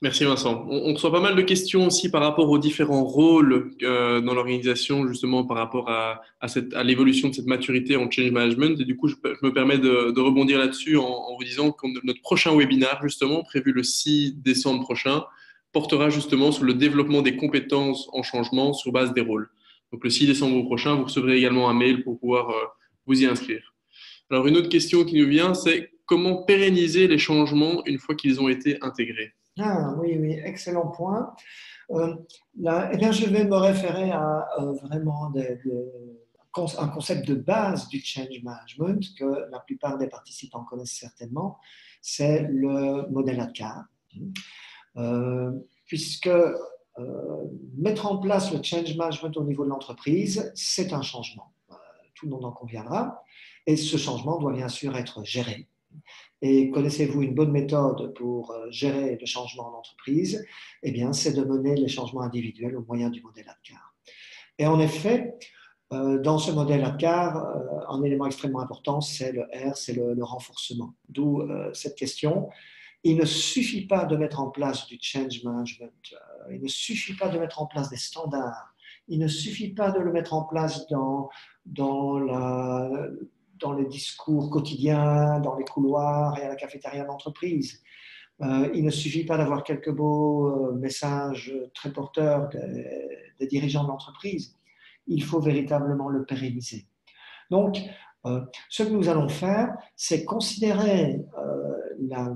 Merci Vincent. On reçoit pas mal de questions aussi par rapport aux différents rôles dans l'organisation, justement par rapport à l'évolution de cette maturité en change management. Et du coup, je me permets de rebondir là-dessus en vous disant que notre prochain webinaire, justement, prévu le 6 décembre prochain, portera justement sur le développement des compétences en changement sur base des rôles. Donc le 6 décembre prochain, vous recevrez également un mail pour pouvoir vous y inscrire. Alors une autre question qui nous vient, c'est comment pérenniser les changements une fois qu'ils ont été intégrés? Ah, oui, oui, excellent point. Euh, Là, eh bien, je vais me référer à vraiment un concept de base du change management que la plupart des participants connaissent certainement, c'est le modèle ADKAR. Puisque mettre en place le change management au niveau de l'entreprise, c'est un changement. Tout le monde en conviendra. Et ce changement doit bien sûr être géré. Et connaissez-vous une bonne méthode pour gérer le changement en entreprise? Eh bien, c'est de mener les changements individuels au moyen du modèle ADKAR. Et en effet, dans ce modèle ADKAR, un élément extrêmement important, c'est le R, c'est le renforcement. D'où cette question. Il ne suffit pas de mettre en place du change management, il ne suffit pas de mettre en place des standards, il ne suffit pas de le mettre en place dans, la, dans les discours quotidiens, dans les couloirs et à la cafétéria d'entreprise. Il ne suffit pas d'avoir quelques beaux messages très porteurs des dirigeants de l'entreprise. Il faut véritablement le pérenniser. Donc, ce que nous allons faire, c'est considérer la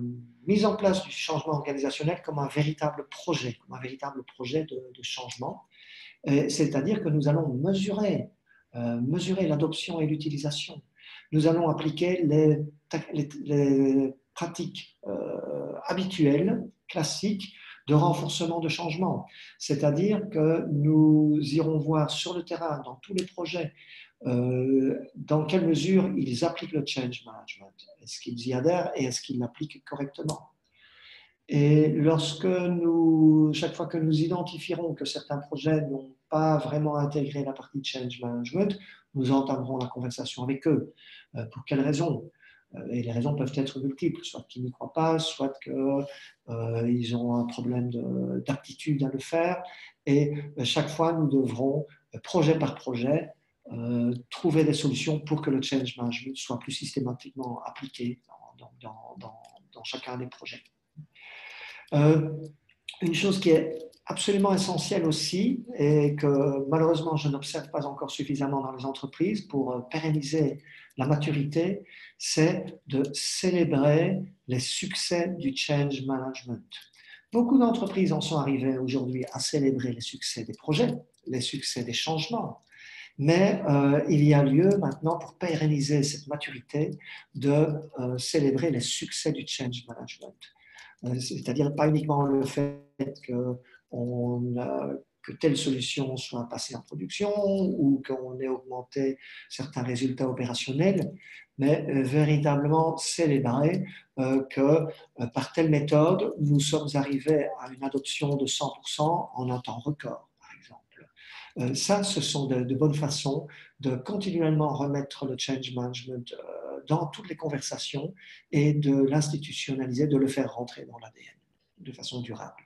mise en place du changement organisationnel comme un véritable projet, de changement. C'est-à-dire que nous allons mesurer l'adoption et l'utilisation. Nous allons appliquer les pratiques habituelles, classiques, de renforcement de changement. C'est-à-dire que nous irons voir sur le terrain, dans tous les projets, dans quelle mesure ils appliquent le change management. Est-ce qu'ils y adhèrent et est-ce qu'ils l'appliquent correctement? Et chaque fois que nous identifierons que certains projets n'ont pas vraiment intégré la partie change management, nous entamerons la conversation avec eux. Pour quelles raisons? Et les raisons peuvent être multiples, soit qu'ils n'y croient pas, soit qu'ils ont un problème d'aptitude à le faire. Et chaque fois, nous devrons, projet par projet, trouver des solutions pour que le change management soit plus systématiquement appliqué dans chacun des projets. Une chose qui est absolument essentielle aussi et que malheureusement je n'observe pas encore suffisamment dans les entreprises pour pérenniser la maturité, c'est de célébrer les succès du change management. Beaucoup d'entreprises en sont arrivées aujourd'hui à célébrer les succès des projets, les succès des changements, mais il y a lieu maintenant pour pérenniser cette maturité de célébrer les succès du change management. C'est-à-dire pas uniquement le fait que telle solution soit passée en production ou qu'on ait augmenté certains résultats opérationnels, mais véritablement célébrer que par telle méthode, nous sommes arrivés à une adoption de 100% en un temps record, par exemple. Ça, ce sont de bonnes façons de continuellement remettre le change management dans toutes les conversations et de l'institutionnaliser, de le faire rentrer dans l'ADN de façon durable.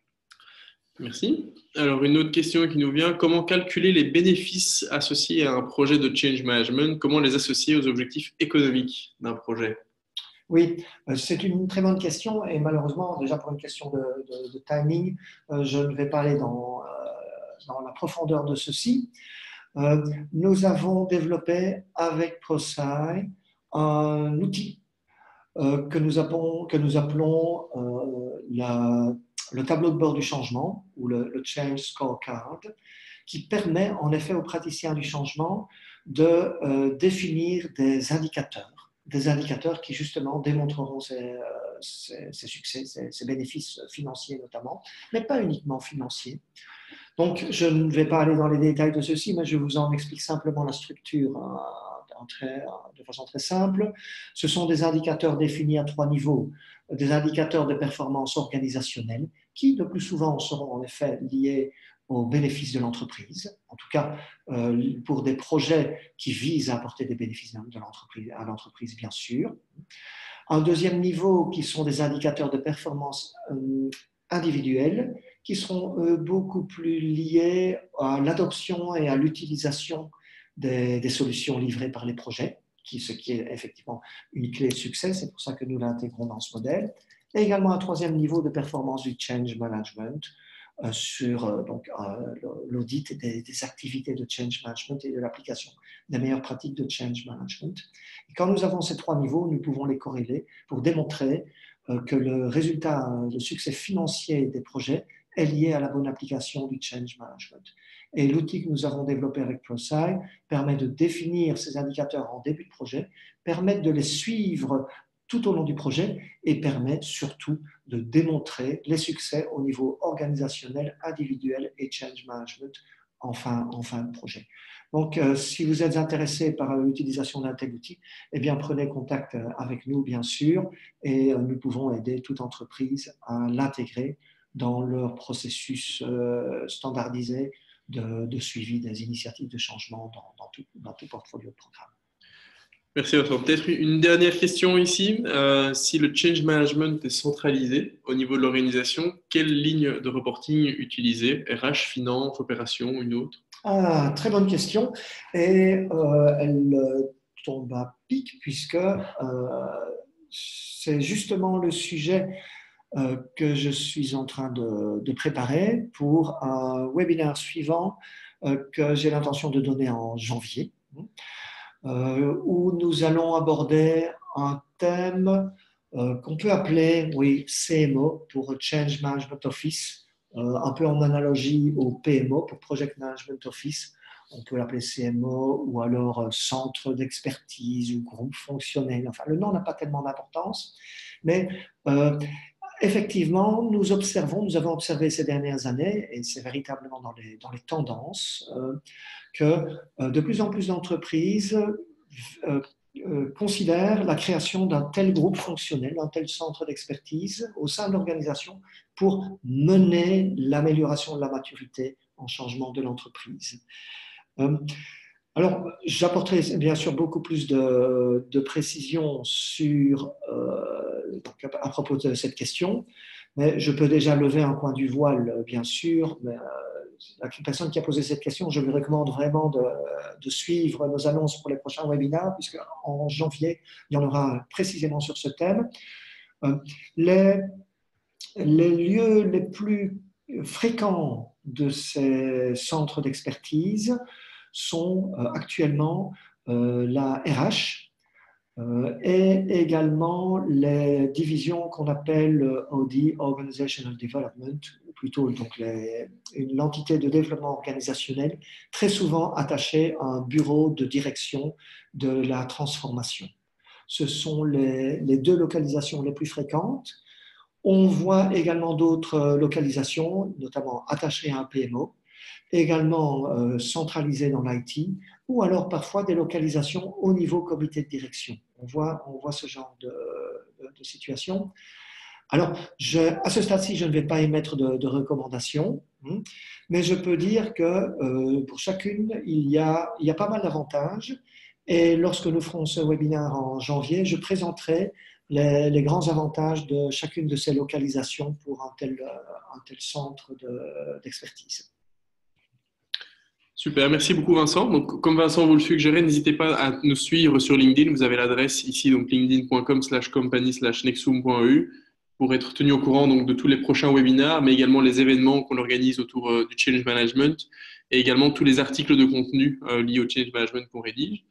Merci. Alors, une autre question qui nous vient, comment calculer les bénéfices associés à un projet de change management? Comment les associer aux objectifs économiques d'un projet? Oui, c'est une très bonne question et malheureusement, déjà pour une question de timing, je ne vais pas aller dans la profondeur de ceci. Nous avons développé avec ProSci un outil que nous appelons le tableau de bord du changement ou le Change Scorecard, qui permet en effet aux praticiens du changement de définir des indicateurs qui justement démontreront ces succès, ces bénéfices financiers notamment, mais pas uniquement financiers. Donc, je ne vais pas aller dans les détails de ceci, mais je vous en explique simplement la structure de façon très simple. Ce sont des indicateurs définis à 3 niveaux, des indicateurs de performance organisationnelle qui, le plus souvent, seront en effet liés aux bénéfices de l'entreprise, en tout cas pour des projets qui visent à apporter des bénéfices à l'entreprise, bien sûr. Un deuxième niveau qui sont des indicateurs de performance individuels qui seront beaucoup plus liés à l'adoption et à l'utilisation des solutions livrées par les projets, ce qui est effectivement une clé de succès, c'est pour ça que nous l'intégrons dans ce modèle. Et également un troisième niveau de performance du change management, sur l'audit des activités de change management et de l'application des meilleures pratiques de change management. Et quand nous avons ces 3 niveaux, nous pouvons les corréler pour démontrer que le résultat, le succès financier des projets est lié à la bonne application du change management. Et l'outil que nous avons développé avec ProSci permet de définir ces indicateurs en début de projet, permet de les suivre tout au long du projet et permet surtout de démontrer les succès au niveau organisationnel, individuel et change management en fin de projet. Donc, si vous êtes intéressé par l'utilisation d'un tel outil, eh bien, prenez contact avec nous, bien sûr, et nous pouvons aider toute entreprise à l'intégrer dans leur processus standardisé de suivi des initiatives de changement dans tout portfolio de programme. Merci Vincent. Peut-être une dernière question ici. Si le change management est centralisé au niveau de l'organisation, quelle ligne de reporting utiliser? RH, finance, opération, une autre? Ah, très bonne question. Et elle tombe à pic puisque c'est justement le sujet que je suis en train de préparer pour un webinaire suivant que j'ai l'intention de donner en janvier, où nous allons aborder un thème qu'on peut appeler, oui, CMO pour Change Management Office, un peu en analogie au PMO pour Project Management Office. On peut l'appeler CMO ou alors centre d'expertise ou groupe fonctionnel. Enfin, le nom n'a pas tellement d'importance, mais effectivement, nous avons observé ces dernières années, et c'est véritablement dans les tendances, que de plus en plus d'entreprises considèrent la création d'un tel groupe fonctionnel, d'un tel centre d'expertise au sein de l'organisation pour mener l'amélioration de la maturité en changement de l'entreprise. Alors, j'apporterai bien sûr beaucoup plus de précisions à propos de cette question, mais je peux déjà lever un coin du voile, bien sûr. Mais, la personne qui a posé cette question, je lui recommande vraiment de suivre nos annonces pour les prochains webinaires, puisqu'en janvier, il y en aura précisément sur ce thème. Les lieux les plus fréquents de ces centres d'expertise sont actuellement la RH et également les divisions qu'on appelle OD, Organizational Development, ou plutôt donc l'entité de développement organisationnel, très souvent attachée à un bureau de direction de la transformation. Ce sont les 2 localisations les plus fréquentes. On voit également d'autres localisations, notamment attachées à un PMO, également centralisées dans l'IT, ou alors parfois des localisations au niveau comité de direction. On voit ce genre de situation. Alors, à ce stade-ci, je ne vais pas émettre de recommandations, mais je peux dire que pour chacune, il y a pas mal d'avantages. Et lorsque nous ferons ce webinaire en janvier, je présenterai les grands avantages de chacune de ces localisations pour un tel centre d'expertise. Super, merci beaucoup Vincent. Donc, comme Vincent vous le suggérait, n'hésitez pas à nous suivre sur LinkedIn. Vous avez l'adresse ici, donc linkedin.com/company/nexum.eu pour être tenu au courant donc, de tous les prochains webinaires, mais également les événements qu'on organise autour du change management et également tous les articles de contenu liés au change management qu'on rédige.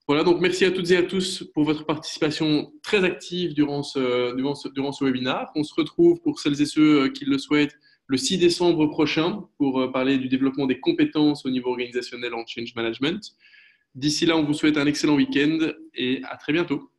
Voilà, donc merci à toutes et à tous pour votre participation très active durant ce webinaire. On se retrouve pour celles et ceux qui le souhaitent le 6 décembre prochain pour parler du développement des compétences au niveau organisationnel en change management. D'ici là, on vous souhaite un excellent week-end et à très bientôt.